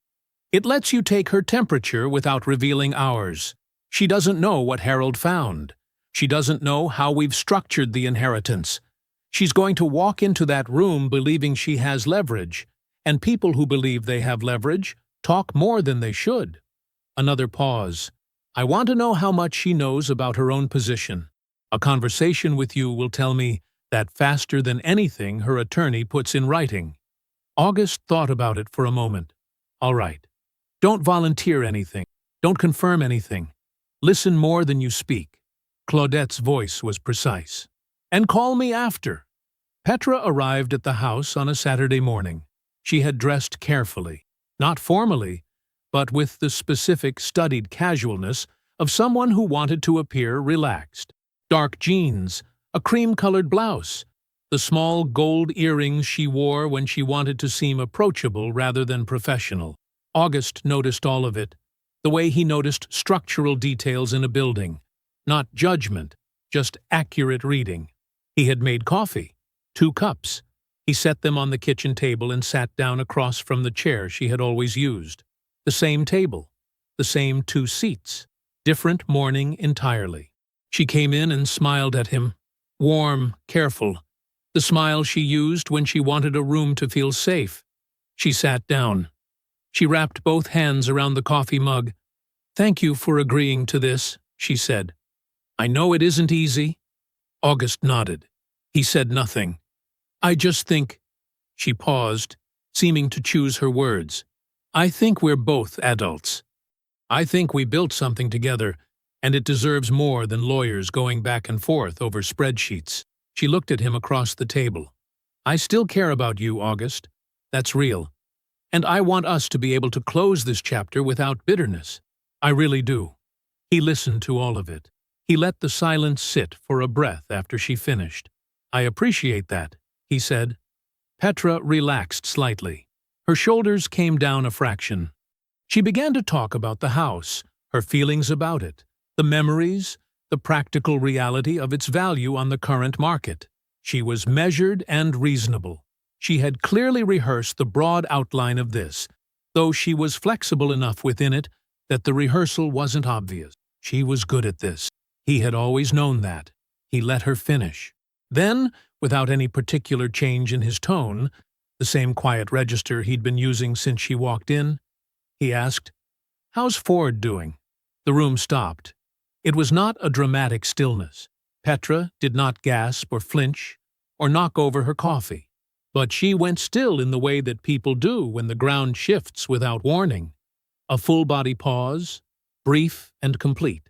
"It lets you take her temperature without revealing ours. She doesn't know what Harold found. She doesn't know how we've structured the inheritance. She's going to walk into that room believing she has leverage, and people who believe they have leverage talk more than they should." Another pause. "I want to know how much she knows about her own position. A conversation with you will tell me that faster than anything her attorney puts in writing." August thought about it for a moment. "All right. Don't volunteer anything. Don't confirm anything. Listen more than you speak." Claudette's voice was precise. "And call me after." Petra arrived at the house on a Saturday morning. She had dressed carefully, not formally, but with the specific studied casualness of someone who wanted to appear relaxed. Dark jeans, a cream-colored blouse, the small gold earrings she wore when she wanted to seem approachable rather than professional. August noticed all of it, the way he noticed structural details in a building. Not judgment, just accurate reading. He had made coffee, 2 cups. He set them on the kitchen table and sat down across from the chair she had always used. The same table, the same 2 seats, different morning entirely. She came in and smiled at him, warm, careful, the smile she used when she wanted a room to feel safe. She sat down. She wrapped both hands around the coffee mug. "Thank you for agreeing to this," she said. "I know it isn't easy." August nodded. He said nothing. "I just think—" She paused, seeming to choose her words. "I think we're both adults. I think we built something together, and it deserves more than lawyers going back and forth over spreadsheets." She looked at him across the table. "I still care about you, August. That's real. And I want us to be able to close this chapter without bitterness. I really do." He listened to all of it. He let the silence sit for a breath after she finished. "I appreciate that," he said. Petra relaxed slightly. Her shoulders came down a fraction. She began to talk about the house, her feelings about it, the memories, the practical reality of its value on the current market. She was measured and reasonable. She had clearly rehearsed the broad outline of this, though she was flexible enough within it that the rehearsal wasn't obvious. She was good at this. He had always known that. He let her finish. Then, without any particular change in his tone, the same quiet register he'd been using since she walked in, he asked, "How's Ford doing?" The room stopped. It was not a dramatic stillness. Petra did not gasp or flinch or knock over her coffee. But she went still in the way that people do when the ground shifts without warning. A full-body pause, brief and complete.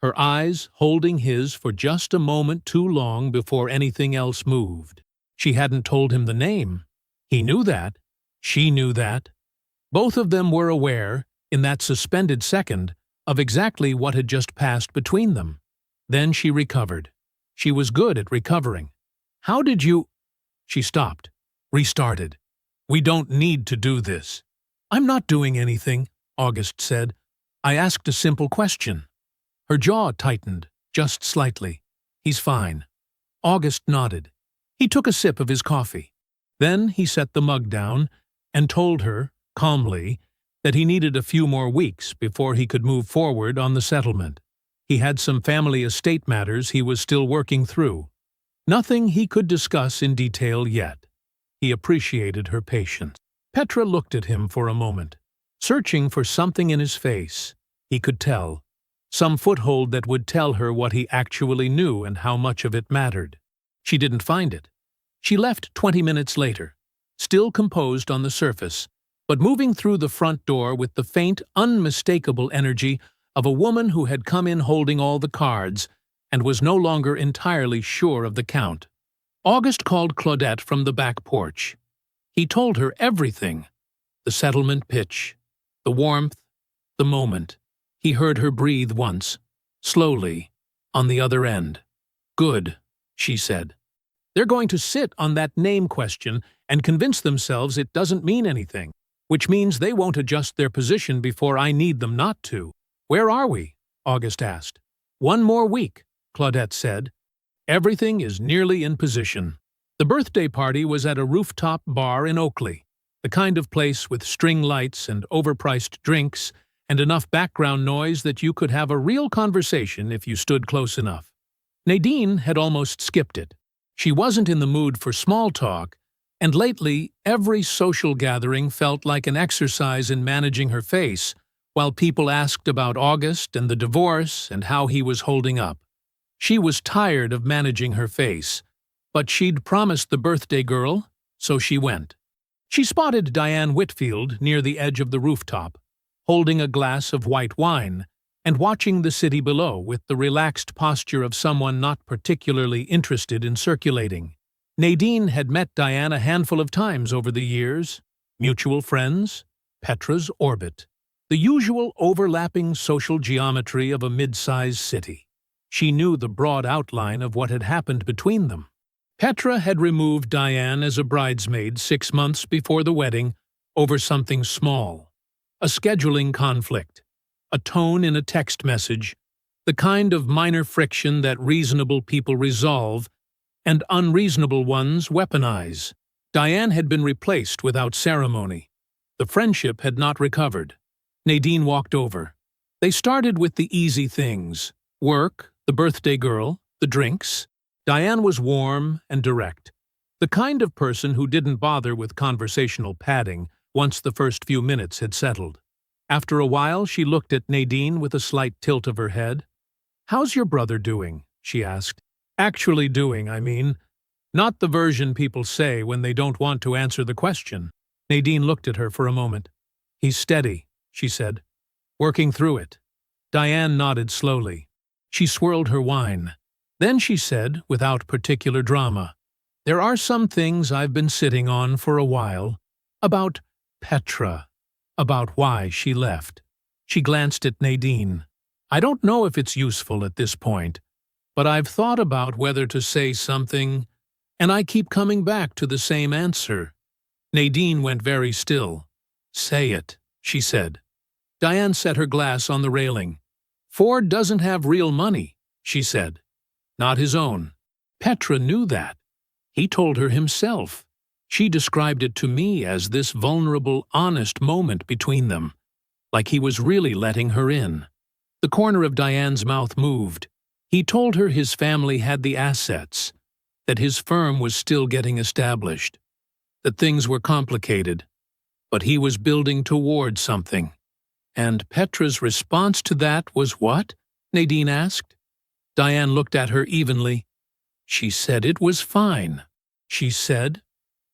Her eyes holding his for just a moment too long before anything else moved. She hadn't told him the name. He knew that. She knew that. Both of them were aware, in that suspended second, of exactly what had just passed between them. Then she recovered. She was good at recovering. "How did you—" She stopped, restarted. "We don't need to do this." "I'm not doing anything," August said. "I asked a simple question." Her jaw tightened, just slightly. "He's fine." August nodded. He took a sip of his coffee. Then he set the mug down and told her, calmly, that he needed a few more weeks before he could move forward on the settlement. He had some family estate matters he was still working through. Nothing he could discuss in detail yet. He appreciated her patience. Petra looked at him for a moment, searching for something in his face. He could tell. Some foothold that would tell her what he actually knew and how much of it mattered. She didn't find it. She left 20 minutes later, still composed on the surface, but moving through the front door with the faint, unmistakable energy of a woman who had come in holding all the cards and was no longer entirely sure of the count. August called Claudette from the back porch. He told her everything. The settlement pitch, the warmth, the moment. He heard her breathe once, slowly, on the other end. "Good," she said. "They're going to sit on that name question and convince themselves it doesn't mean anything, which means they won't adjust their position before I need them not to." "Where are we?" August asked. "One more week," Claudette said. "Everything is nearly in position." The birthday party was at a rooftop bar in Oakley, the kind of place with string lights and overpriced drinks and enough background noise that you could have a real conversation if you stood close enough. Nadine had almost skipped it. She wasn't in the mood for small talk, and lately every social gathering felt like an exercise in managing her face, while people asked about August and the divorce and how he was holding up. She was tired of managing her face, but she'd promised the birthday girl, so she went. She spotted Diane Whitfield near the edge of the rooftop, holding a glass of white wine and watching the city below with the relaxed posture of someone not particularly interested in circulating. Nadine had met Diane a handful of times over the years. Mutual friends, Petra's orbit. The usual overlapping social geometry of a mid-sized city. She knew the broad outline of what had happened between them. Petra had removed Diane as a bridesmaid 6 months before the wedding over something small. A scheduling conflict. A tone in a text message. The kind of minor friction that reasonable people resolve and unreasonable ones weaponize. Diane had been replaced without ceremony. The friendship had not recovered. Nadine walked over. They started with the easy things. Work, the birthday girl, the drinks. Diane was warm and direct. The kind of person who didn't bother with conversational padding once the first few minutes had settled. After a while, she looked at Nadine with a slight tilt of her head. "How's your brother doing?" she asked. "Actually doing, I mean. Not the version people say when they don't want to answer the question." Nadine looked at her for a moment. "He's steady," she said. "Working through it." Diane nodded slowly. She swirled her wine. Then she said, without particular drama, "There are some things I've been sitting on for a while. About Petra. About why she left." She glanced at Nadine. "I don't know if it's useful at this point, but I've thought about whether to say something, and I keep coming back to the same answer." Nadine went very still. "Say it," she said. Diane set her glass on the railing. "Ford doesn't have real money," she said. "Not his own." Petra knew that. He told her himself. She described it to me as this vulnerable, honest moment between them, like he was really letting her in. The corner of Diane's mouth moved. He told her his family had the assets, that his firm was still getting established, that things were complicated, but he was building toward something. And Petra's response to that was what? Nadine asked. Diane looked at her evenly. "She said it was fine." "She said?"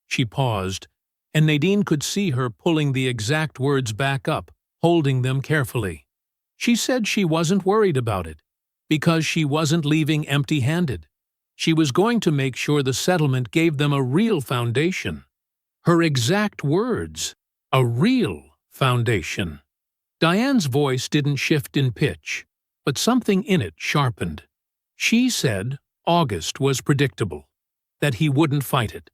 She paused, and Nadine could see her pulling the exact words back up, holding them carefully. "She said she wasn't worried about it, because she wasn't leaving empty-handed. She was going to make sure the settlement gave them a real foundation." Her exact words, "a real foundation." Diane's voice didn't shift in pitch, but something in it sharpened. She said August was predictable, that he wouldn't fight it,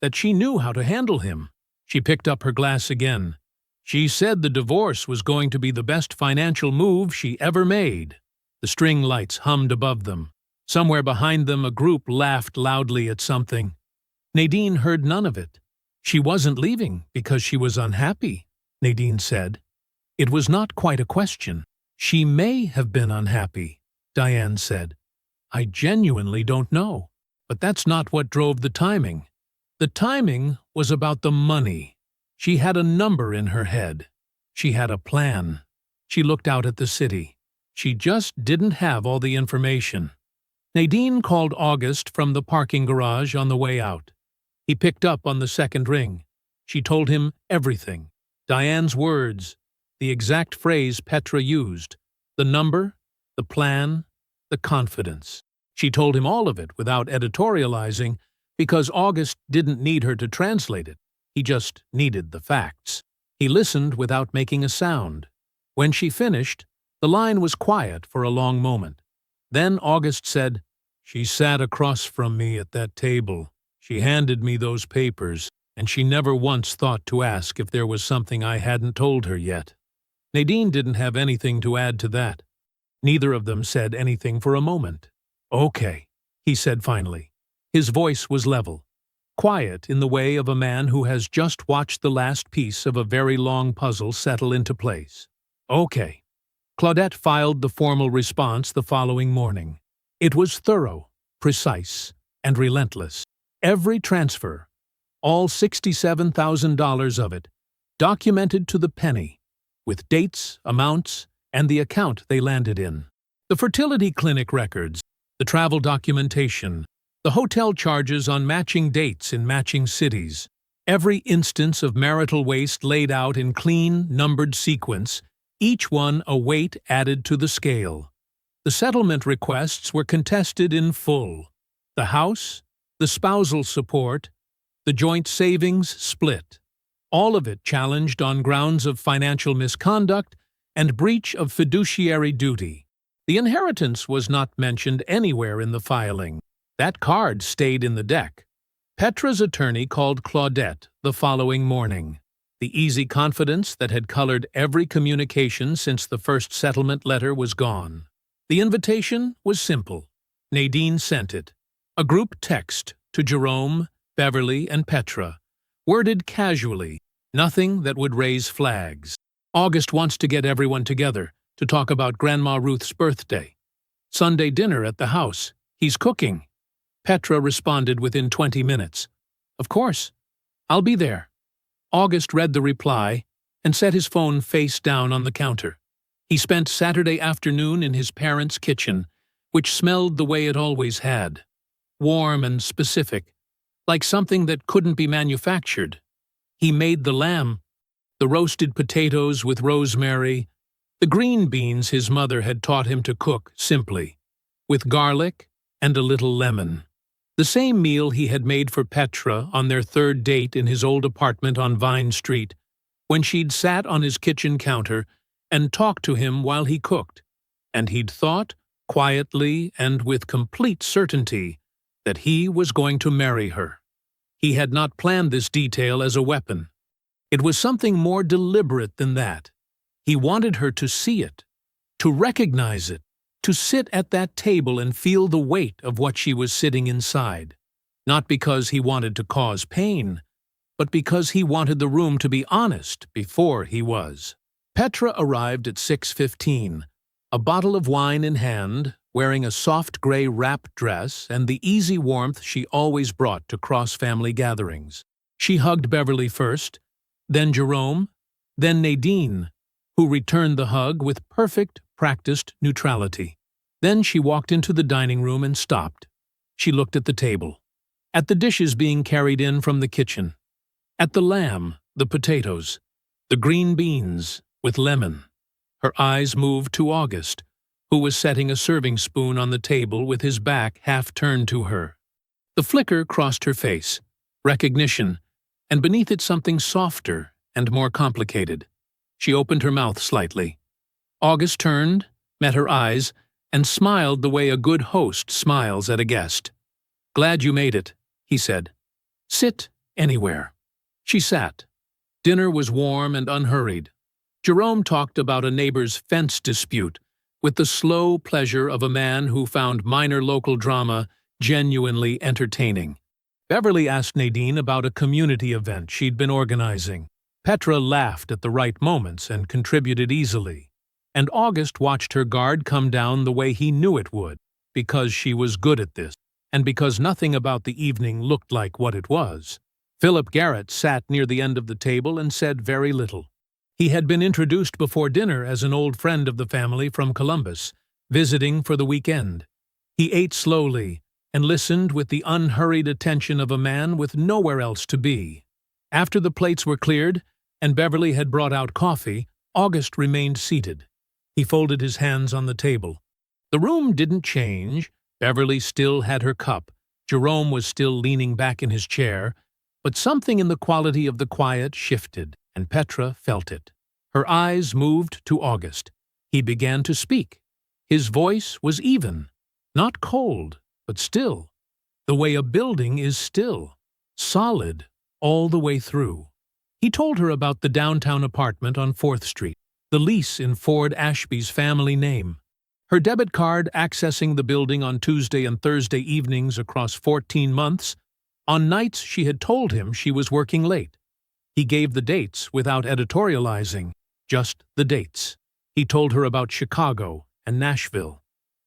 that she knew how to handle him. She picked up her glass again. "She said the divorce was going to be the best financial move she ever made." The string lights hummed above them. Somewhere behind them a group laughed loudly at something. Nadine heard none of it. "She wasn't leaving because she was unhappy," Nadine said. It was not quite a question. "She may have been unhappy," Diane said. "I genuinely don't know. But that's not what drove the timing. The timing was about the money. She had a number in her head. She had a plan. She looked out at the city. She just didn't have all the information." Nadine called August from the parking garage on the way out. He picked up on the second ring. She told him everything. Diane's words, the exact phrase Petra used, the number, the plan, the confidence. She told him all of it without editorializing, because August didn't need her to translate it. He just needed the facts. He listened without making a sound. When she finished, the line was quiet for a long moment. Then August said, "She sat across from me at that table. She handed me those papers, and she never once thought to ask if there was something I hadn't told her yet." Nadine didn't have anything to add to that. Neither of them said anything for a moment. "Okay," he said finally. His voice was level, quiet in the way of a man who has just watched the last piece of a very long puzzle settle into place. "Okay." Claudette filed the formal response the following morning. It was thorough, precise, and relentless. Every transfer, all $67,000 of it, documented to the penny, with dates, amounts, and the account they landed in. The fertility clinic records, the travel documentation, the hotel charges on matching dates in matching cities, every instance of marital waste laid out in clean, numbered sequence, each one a weight added to the scale. The settlement requests were contested in full. The house, the spousal support, the joint savings split. All of it challenged on grounds of financial misconduct and breach of fiduciary duty. The inheritance was not mentioned anywhere in the filing. That card stayed in the deck. Petra's attorney called Claudette the following morning. The easy confidence that had colored every communication since the first settlement letter was gone. The invitation was simple. Nadine sent it. A group text to Jerome, Beverly, and Petra, worded casually, nothing that would raise flags. "August wants to get everyone together to talk about Grandma Ruth's birthday. Sunday dinner at the house. He's cooking." Petra responded within 20 minutes. "Of course. I'll be there." August read the reply and set his phone face down on the counter. He spent Saturday afternoon in his parents' kitchen, which smelled the way it always had. Warm and specific, like something that couldn't be manufactured. He made the lamb, the roasted potatoes with rosemary, the green beans his mother had taught him to cook simply, with garlic and a little lemon. The same meal he had made for Petra on their third date in his old apartment on Vine Street, when she'd sat on his kitchen counter and talked to him while he cooked, and he'd thought, quietly and with complete certainty, that he was going to marry her. He had not planned this detail as a weapon. It was something more deliberate than that. He wanted her to see it, to recognize it, to sit at that table and feel the weight of what she was sitting inside. Not because he wanted to cause pain, but because he wanted the room to be honest before he was. Petra arrived at 6:15, a bottle of wine in hand, wearing a soft gray wrap dress and the easy warmth she always brought to cross-family gatherings. She hugged Beverly first, then Jerome, then Nadine, who returned the hug with perfect, practiced neutrality. Then she walked into the dining room and stopped. She looked at the table, at the dishes being carried in from the kitchen, at the lamb, the potatoes, the green beans with lemon. Her eyes moved to August, who was setting a serving spoon on the table with his back half turned to her. The flicker crossed her face, recognition, and beneath it something softer and more complicated. She opened her mouth slightly. August turned, met her eyes, and smiled the way a good host smiles at a guest. "Glad you made it," he said. "Sit anywhere." She sat. Dinner was warm and unhurried. Jerome talked about a neighbor's fence dispute, with the slow pleasure of a man who found minor local drama genuinely entertaining. Beverly asked Nadine about a community event she'd been organizing. Petra laughed at the right moments and contributed easily, and August watched her guard come down the way he knew it would, because she was good at this, and because nothing about the evening looked like what it was. Philip Garrett sat near the end of the table and said very little. He had been introduced before dinner as an old friend of the family from Columbus, visiting for the weekend. He ate slowly and listened with the unhurried attention of a man with nowhere else to be. After the plates were cleared and Beverly had brought out coffee, August remained seated. He folded his hands on the table. The room didn't change. Beverly still had her cup. Jerome was still leaning back in his chair, but something in the quality of the quiet shifted, and Petra felt it. Her eyes moved to August. He began to speak. His voice was even, not cold, but still, the way a building is still, solid, all the way through. He told her about the downtown apartment on 4th Street, the lease in Ford Ashby's family name, her debit card accessing the building on Tuesday and Thursday evenings across 14 months, on nights she had told him she was working late. He gave the dates without editorializing, just the dates. He told her about Chicago and Nashville,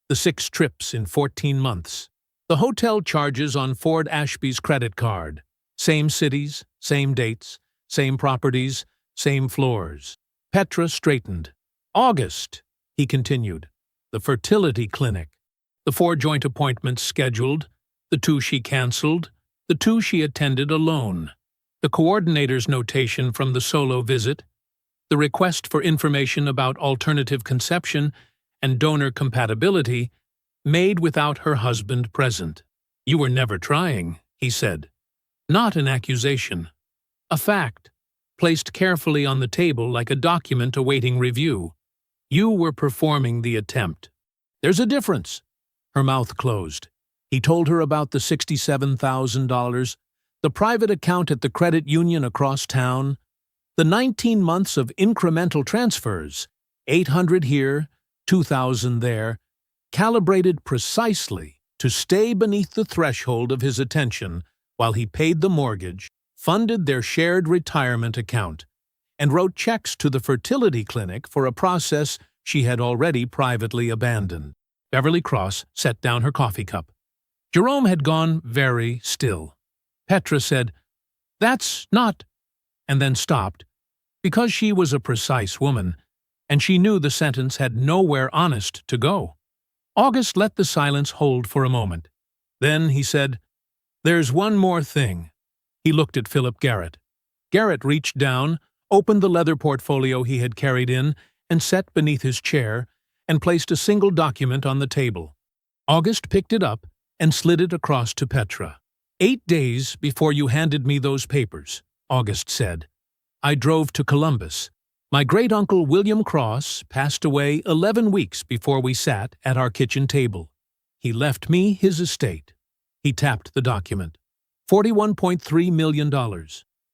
the 6 trips in 14 months, the hotel charges on Ford Ashby's credit card, same cities, same dates, same properties, same floors. Petra straightened. "August," he continued, "the fertility clinic, the 4 joint appointments scheduled, the 2 she canceled, the 2 she attended alone, the coordinator's notation from the solo visit, the request for information about alternative conception and donor compatibility made without her husband present. You were never trying," he said. Not an accusation. A fact, placed carefully on the table like a document awaiting review. You were performing the attempt. "There's a difference." Her mouth closed. He told her about the $67,000, the private account at the credit union across town, the 19 months of incremental transfers, 800 here, 2,000 there, calibrated precisely to stay beneath the threshold of his attention while he paid the mortgage, funded their shared retirement account, and wrote checks to the fertility clinic for a process she had already privately abandoned. Beverly Cross set down her coffee cup. Jerome had gone very still. Petra said, "That's not," and then stopped, because she was a precise woman, and she knew the sentence had nowhere honest to go. August let the silence hold for a moment. Then he said, "There's one more thing." He looked at Philip Garrett. Garrett reached down, opened the leather portfolio he had carried in, and set beneath his chair, and placed a single document on the table. August picked it up and slid it across to Petra. 8 days before you handed me those papers," August said, "I drove to Columbus. My great-uncle William Cross passed away 11 weeks before we sat at our kitchen table. He left me his estate." He tapped the document. $41.3 million.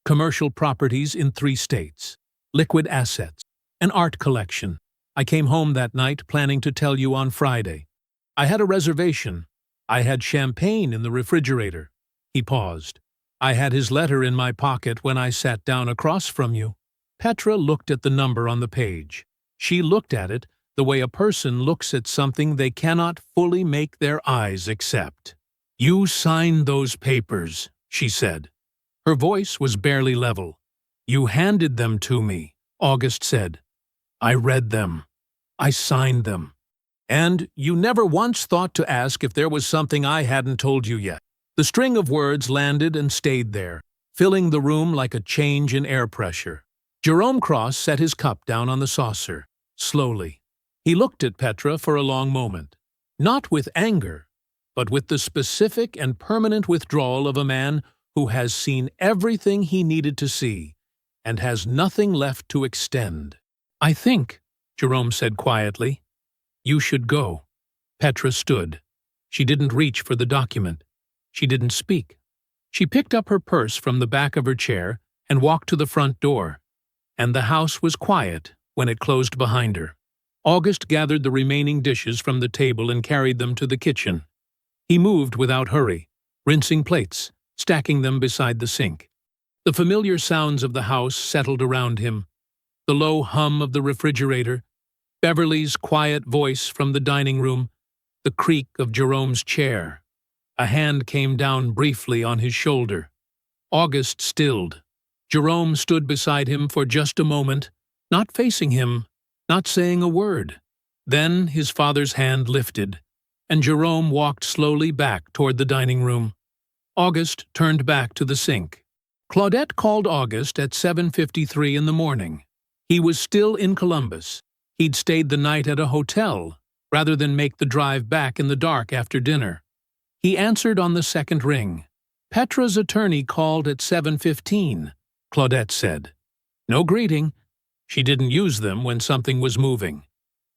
Commercial properties in 3 states. Liquid assets. An art collection. I came home that night planning to tell you on Friday. I had a reservation. I had champagne in the refrigerator. He paused. I had his letter in my pocket when I sat down across from you. Petra looked at the number on the page. She looked at it the way a person looks at something they cannot fully make their eyes accept. "You signed those papers," she said. Her voice was barely level. "You handed them to me," August said. "I read them. I signed them. And you never once thought to ask if there was something I hadn't told you yet." The string of words landed and stayed there, filling the room like a change in air pressure. Jerome Cross set his cup down on the saucer, slowly. He looked at Petra for a long moment, not with anger, but with the specific and permanent withdrawal of a man who has seen everything he needed to see and has nothing left to extend. "I think," Jerome said quietly, "you should go." Petra stood. She didn't reach for the document. She didn't speak. She picked up her purse from the back of her chair and walked to the front door. And the house was quiet when it closed behind her. August gathered the remaining dishes from the table and carried them to the kitchen. He moved without hurry, rinsing plates, stacking them beside the sink. The familiar sounds of the house settled around him. The low hum of the refrigerator, Beverly's quiet voice from the dining room, the creak of Jerome's chair. A hand came down briefly on his shoulder. August stilled. Jerome stood beside him for just a moment, not facing him, not saying a word. Then his father's hand lifted, and Jerome walked slowly back toward the dining room. August turned back to the sink. Claudette called August at 7:53 in the morning. He was still in Columbus. He'd stayed the night at a hotel, rather than make the drive back in the dark after dinner. He answered on the second ring. "Petra's attorney called at 7:15, Claudette said. "No greeting. She didn't use them when something was moving.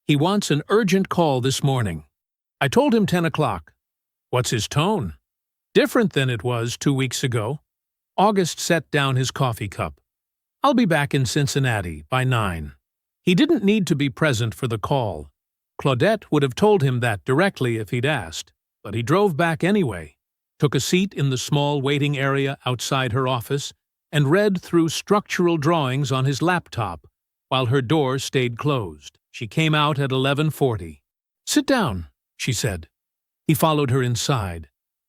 He wants an urgent call this morning. I told him 10 o'clock. What's his tone? Different than it was 2 weeks ago." August set down his coffee cup. "I'll be back in Cincinnati by 9. He didn't need to be present for the call. Claudette would have told him that directly if he'd asked, but he drove back anyway, took a seat in the small waiting area outside her office, and read through structural drawings on his laptop while her door stayed closed. She came out at 11:40. "Sit down," she said. He followed her inside.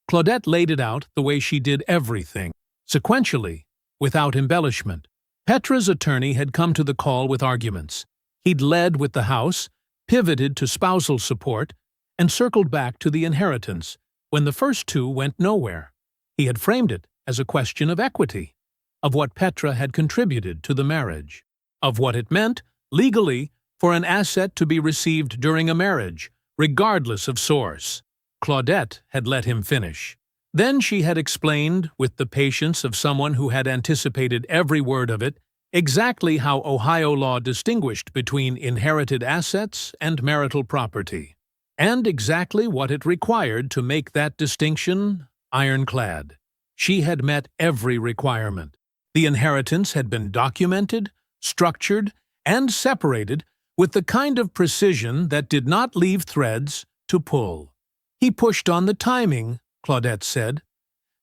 Claudette laid it out the way she did everything, sequentially, without embellishment. Petra's attorney had come to the call with arguments. He'd led with the house, pivoted to spousal support, and circled back to the inheritance when the first two went nowhere. He had framed it as a question of equity, of what Petra had contributed to the marriage, of what it meant, legally, for an asset to be received during a marriage, regardless of source. Claudette had let him finish. Then she had explained, with the patience of someone who had anticipated every word of it, exactly how Ohio law distinguished between inherited assets and marital property, and exactly what it required to make that distinction ironclad. She had met every requirement. The inheritance had been documented, structured, and separated with the kind of precision that did not leave threads to pull. He pushed on the timing, Claudette said.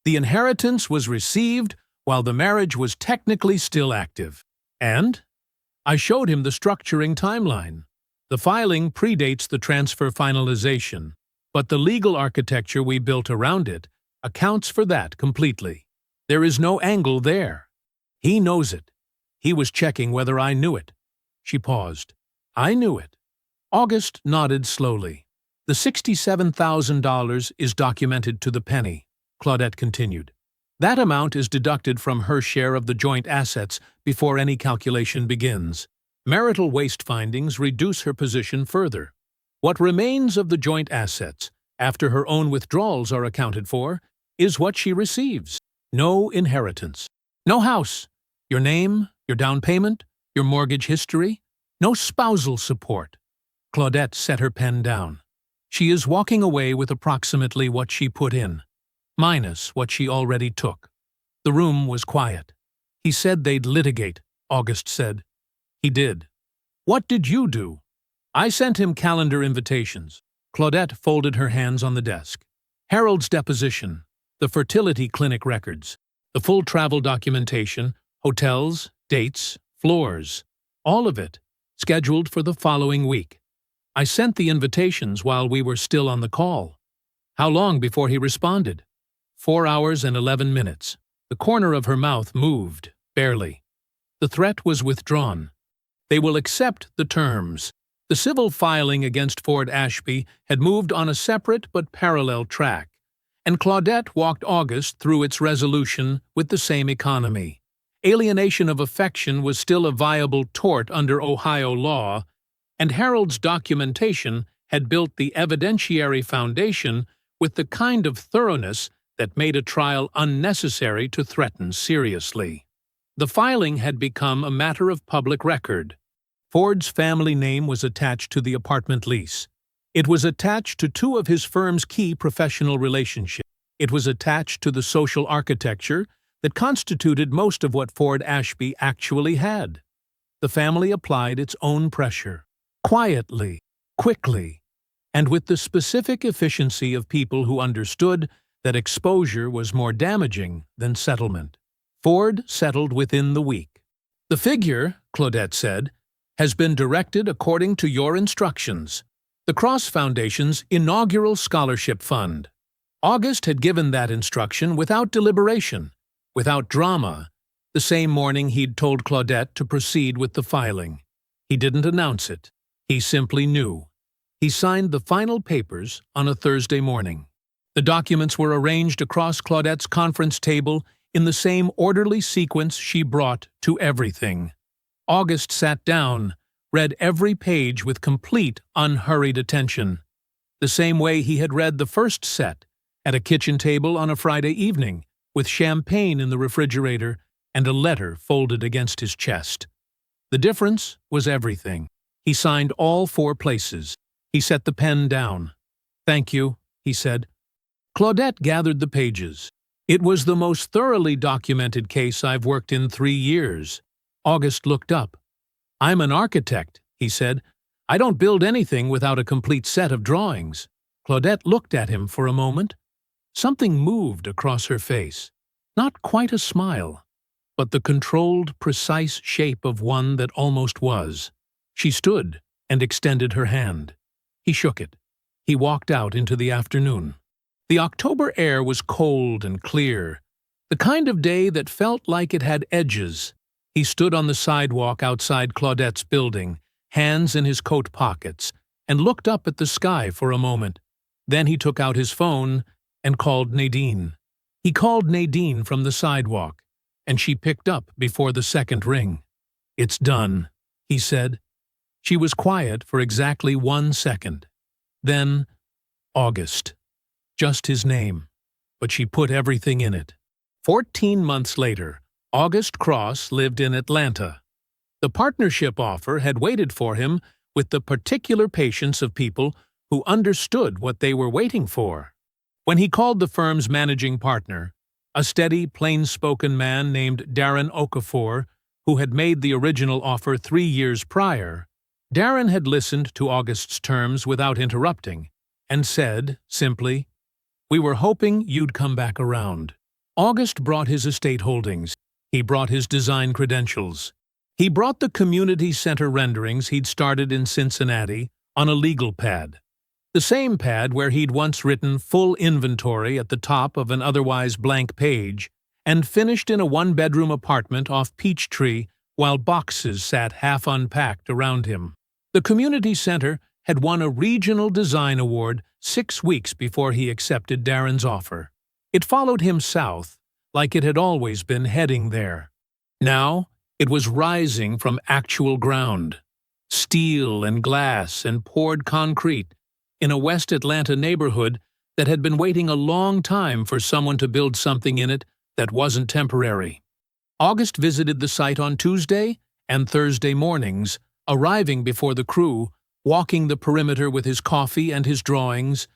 The inheritance was received while the marriage was technically still active. And I showed him the structuring timeline. The filing predates the transfer finalization, but the legal architecture we built around it accounts for that completely. There is no angle there. He knows it. He was checking whether I knew it. She paused. I knew it. August nodded slowly. The $67,000 is documented to the penny, Claudette continued. That amount is deducted from her share of the joint assets before any calculation begins. Marital waste findings reduce her position further. What remains of the joint assets, after her own withdrawals are accounted for, is what she receives. No inheritance. No house. Your name, your down payment, your mortgage history. No spousal support. Claudette set her pen down. She is walking away with approximately what she put in, minus what she already took. The room was quiet. He said they'd litigate, August said. He did. What did you do? I sent him calendar invitations. Claudette folded her hands on the desk. Harold's deposition, the fertility clinic records, the full travel documentation, hotels, dates, floors, all of it, scheduled for the following week. I sent the invitations while we were still on the call. How long before he responded? 4 hours and 11 minutes. The corner of her mouth moved, barely. The threat was withdrawn. They will accept the terms. The civil filing against Ford Ashby had moved on a separate but parallel track, and Claudette walked August through its resolution with the same economy. Alienation of affection was still a viable tort under Ohio law, and Harold's documentation had built the evidentiary foundation with the kind of thoroughness that made a trial unnecessary to threaten seriously. The filing had become a matter of public record. Ford's family name was attached to the apartment lease. It was attached to 2 of his firm's key professional relationships. It was attached to the social architecture that constituted most of what Ford Ashby actually had. The family applied its own pressure, quietly, quickly, and with the specific efficiency of people who understood that exposure was more damaging than settlement. Ford settled within the week. The figure, Claudette said, has been directed according to your instructions. The Cross Foundation's inaugural scholarship fund. August had given that instruction without deliberation, without drama, the same morning he'd told Claudette to proceed with the filing. He didn't announce it. He simply knew. He signed the final papers on a Thursday morning. The documents were arranged across Claudette's conference table in the same orderly sequence she brought to everything. August sat down, read every page with complete, unhurried attention, the same way he had read the first set, at a kitchen table on a Friday evening, with champagne in the refrigerator and a letter folded against his chest. The difference was everything. He signed all 4 places. He set the pen down. "Thank you," he said. Claudette gathered the pages. "It was the most thoroughly documented case I've worked in 3 years. August looked up. "I'm an architect," he said. "I don't build anything without a complete set of drawings." Claudette looked at him for a moment. Something moved across her face. Not quite a smile, but the controlled, precise shape of one that almost was. She stood and extended her hand. He shook it. He walked out into the afternoon. The October air was cold and clear, the kind of day that felt like it had edges. He stood on the sidewalk outside Claudette's building, hands in his coat pockets, and looked up at the sky for a moment. Then he took out his phone and called Nadine. He called Nadine from the sidewalk, and she picked up before the second ring. "It's done," he said. She was quiet for exactly 1 second. Then, August. Just his name, but she put everything in it. 14 months later, August Cross lived in Atlanta. The partnership offer had waited for him with the particular patience of people who understood what they were waiting for. When he called the firm's managing partner, a steady, plain-spoken man named Darren Okafor, who had made the original offer 3 years prior, Darren had listened to August's terms without interrupting and said, simply, "We were hoping you'd come back around." August brought his estate holdings. He brought his design credentials. He brought the community center renderings he'd started in Cincinnati on a legal pad. The same pad where he'd once written full inventory at the top of an otherwise blank page and finished in a 1-bedroom apartment off Peachtree while boxes sat half unpacked around him. The community center had won a regional design award 6 weeks before he accepted Darren's offer. It followed him south, like it had always been heading there. Now, it was rising from actual ground, steel and glass and poured concrete, in a West Atlanta neighborhood that had been waiting a long time for someone to build something in it that wasn't temporary. August visited the site on Tuesday and Thursday mornings, arriving before the crew, walking the perimeter with his coffee and his drawings,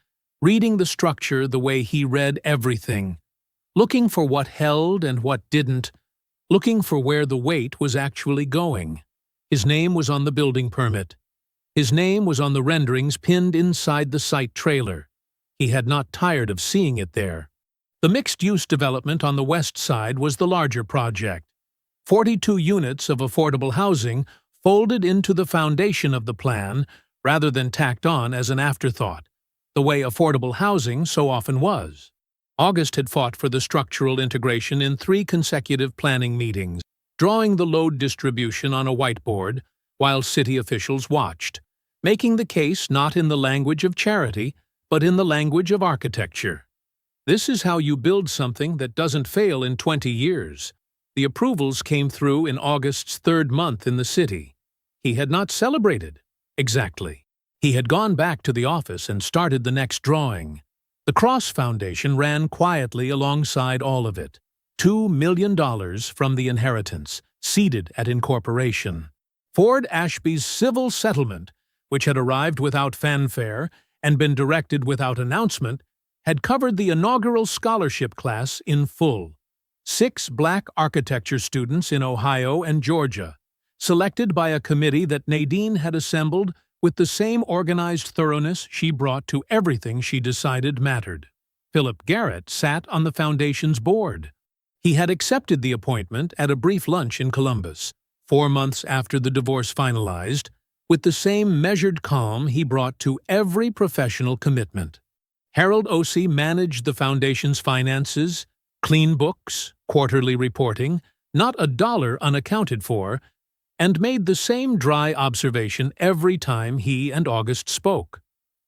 reading the structure the way he read everything, looking for what held and what didn't, looking for where the weight was actually going. His name was on the building permit. His name was on the renderings pinned inside the site trailer. He had not tired of seeing it there. The mixed-use development on the west side was the larger project. 42 units of affordable housing folded into the foundation of the plan rather than tacked on as an afterthought, the way affordable housing so often was. August had fought for the structural integration in 3 consecutive planning meetings, drawing the load distribution on a whiteboard while city officials watched, making the case not in the language of charity, but in the language of architecture. This is how you build something that doesn't fail in 20 years. The approvals came through in August's 3rd month in the city. He had not celebrated. Exactly. He had gone back to the office and started the next drawing. The Cross Foundation ran quietly alongside all of it. $2 million from the inheritance, seeded at incorporation. Ford Ashby's civil settlement, which had arrived without fanfare and been directed without announcement, had covered the inaugural scholarship class in full. 6 black architecture students in Ohio and Georgia, selected by a committee that Nadine had assembled with the same organized thoroughness she brought to everything she decided mattered. Philip Garrett sat on the foundation's board. He had accepted the appointment at a brief lunch in Columbus, 4 months after the divorce finalized, with the same measured calm he brought to every professional commitment. Harold Osey managed the foundation's finances, clean books, quarterly reporting, not a dollar unaccounted for, and made the same dry observation every time he and August spoke.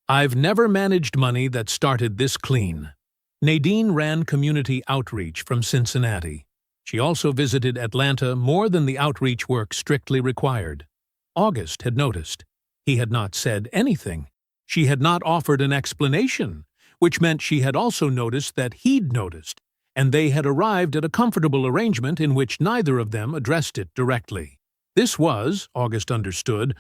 "I've never managed money that started this clean." Nadine ran community outreach from Cincinnati. She also visited Atlanta more than the outreach work strictly required. August had noticed. He had not said anything. She had not offered an explanation, which meant she had also noticed that he'd noticed, and they had arrived at a comfortable arrangement in which neither of them addressed it directly. This was, August understood,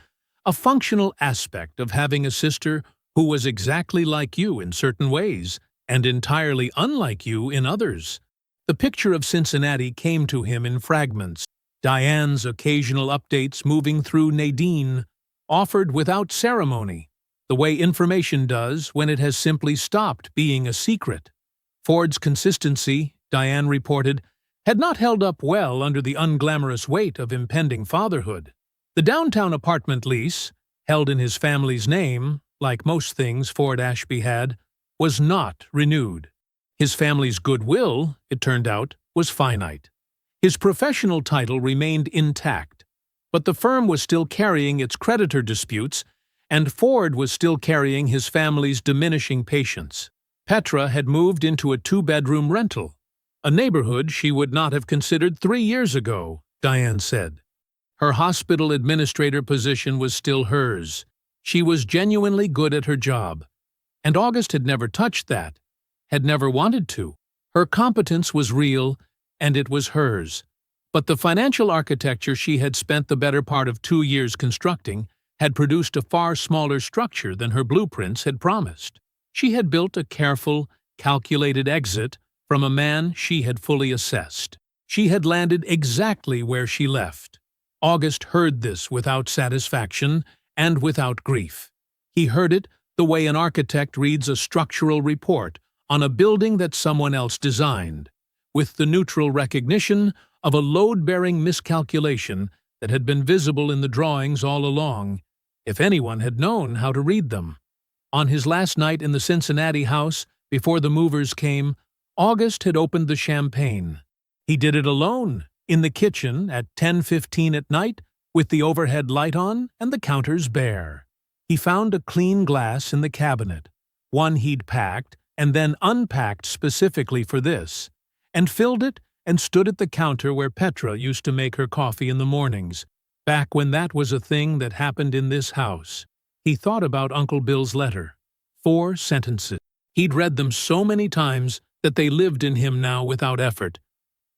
a functional aspect of having a sister who was exactly like you in certain ways and entirely unlike you in others. The picture of Cincinnati came to him in fragments, Diane's occasional updates moving through Nadine, offered without ceremony, the way information does when it has simply stopped being a secret. Ford's consistency, Diane reported, had not held up well under the unglamorous weight of impending fatherhood. The downtown apartment lease, held in his family's name, like most things Ford Ashby had, was not renewed. His family's goodwill, it turned out, was finite. His professional title remained intact, but the firm was still carrying its creditor disputes, and Ford was still carrying his family's diminishing patience. Petra had moved into a 2-bedroom rental, a neighborhood she would not have considered 3 years ago, Diane said. Her hospital administrator position was still hers. She was genuinely good at her job, and August had never touched that, had never wanted to. Her competence was real, and it was hers. But the financial architecture she had spent the better part of 2 years constructing had produced a far smaller structure than her blueprints had promised. She had built a careful, calculated exit from a man she had fully assessed. She had landed exactly where she left. August heard this without satisfaction and without grief. He heard it the way an architect reads a structural report on a building that someone else designed, with the neutral recognition of a load-bearing miscalculation that had been visible in the drawings all along, if anyone had known how to read them. On his last night in the Cincinnati house, before the movers came, August had opened the champagne. He did it alone, in the kitchen at 10:15 at night, with the overhead light on and the counters bare. He found a clean glass in the cabinet, one he'd packed and then unpacked specifically for this, and filled it and stood at the counter where Petra used to make her coffee in the mornings, back when that was a thing that happened in this house. He thought about Uncle Bill's letter. 4 sentences. He'd read them so many times that they lived in him now without effort,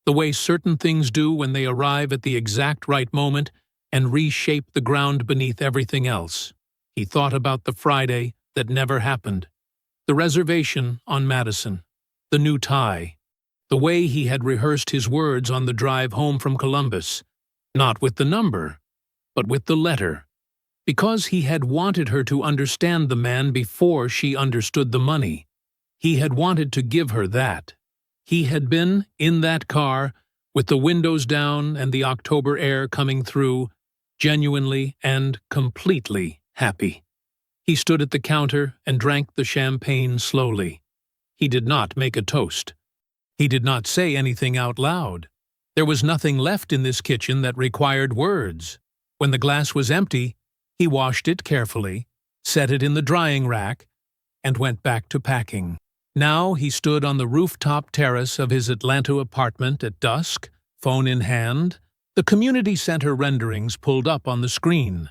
the way certain things do when they arrive at the exact right moment and reshape the ground beneath everything else. He thought about the Friday that never happened, the reservation on Madison, the new tie, the way he had rehearsed his words on the drive home from Columbus, not with the number, but with the letter. Because he had wanted her to understand the man before she understood the money. He had wanted to give her that. He had been, in that car, with the windows down and the October air coming through, genuinely and completely happy. He stood at the counter and drank the champagne slowly. He did not make a toast. He did not say anything out loud. There was nothing left in this kitchen that required words. When the glass was empty, he washed it carefully, set it in the drying rack, and went back to packing. Now he stood on the rooftop terrace of his Atlanta apartment at dusk, phone in hand, the community center renderings pulled up on the screen.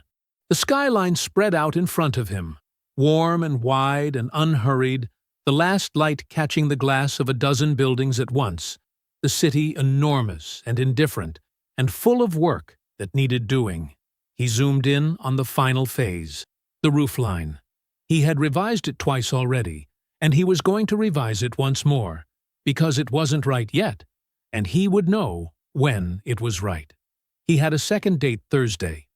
The skyline spread out in front of him, warm and wide and unhurried, the last light catching the glass of a dozen buildings at once, the city enormous and indifferent and full of work that needed doing. He zoomed in on the final phase, the roofline. He had revised it twice already, and he was going to revise it once more, because it wasn't right yet, and he would know when it was right. He had a second date Thursday.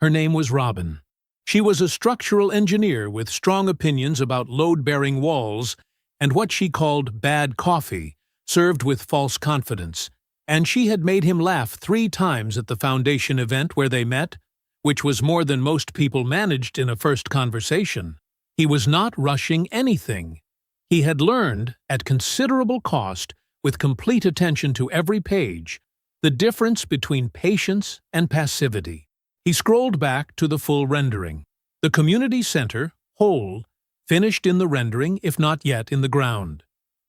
Her name was Robin. She was a structural engineer with strong opinions about load-bearing walls and what she called bad coffee, served with false confidence, and she had made him laugh 3 times at the foundation event where they met, which was more than most people managed in a first conversation. He was not rushing anything. He had learned, at considerable cost, with complete attention to every page, the difference between patience and passivity. He scrolled back to the full rendering. The community center, whole, finished in the rendering, if not yet in the ground.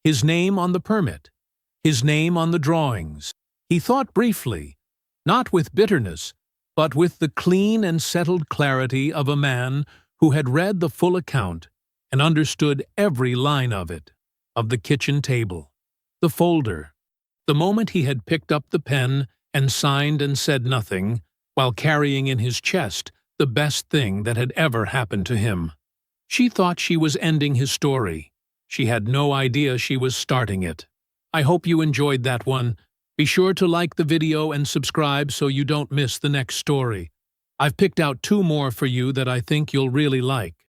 His name on the permit. His name on the drawings. He thought briefly, not with bitterness, but with the clean and settled clarity of a man who had read the full account and understood every line of it, of the kitchen table, the folder. The moment he had picked up the pen and signed and said nothing, while carrying in his chest the best thing that had ever happened to him. She thought she was ending his story. She had no idea she was starting it. I hope you enjoyed that one. Be sure to like the video and subscribe so you don't miss the next story. I've picked out 2 more for you that I think you'll really like.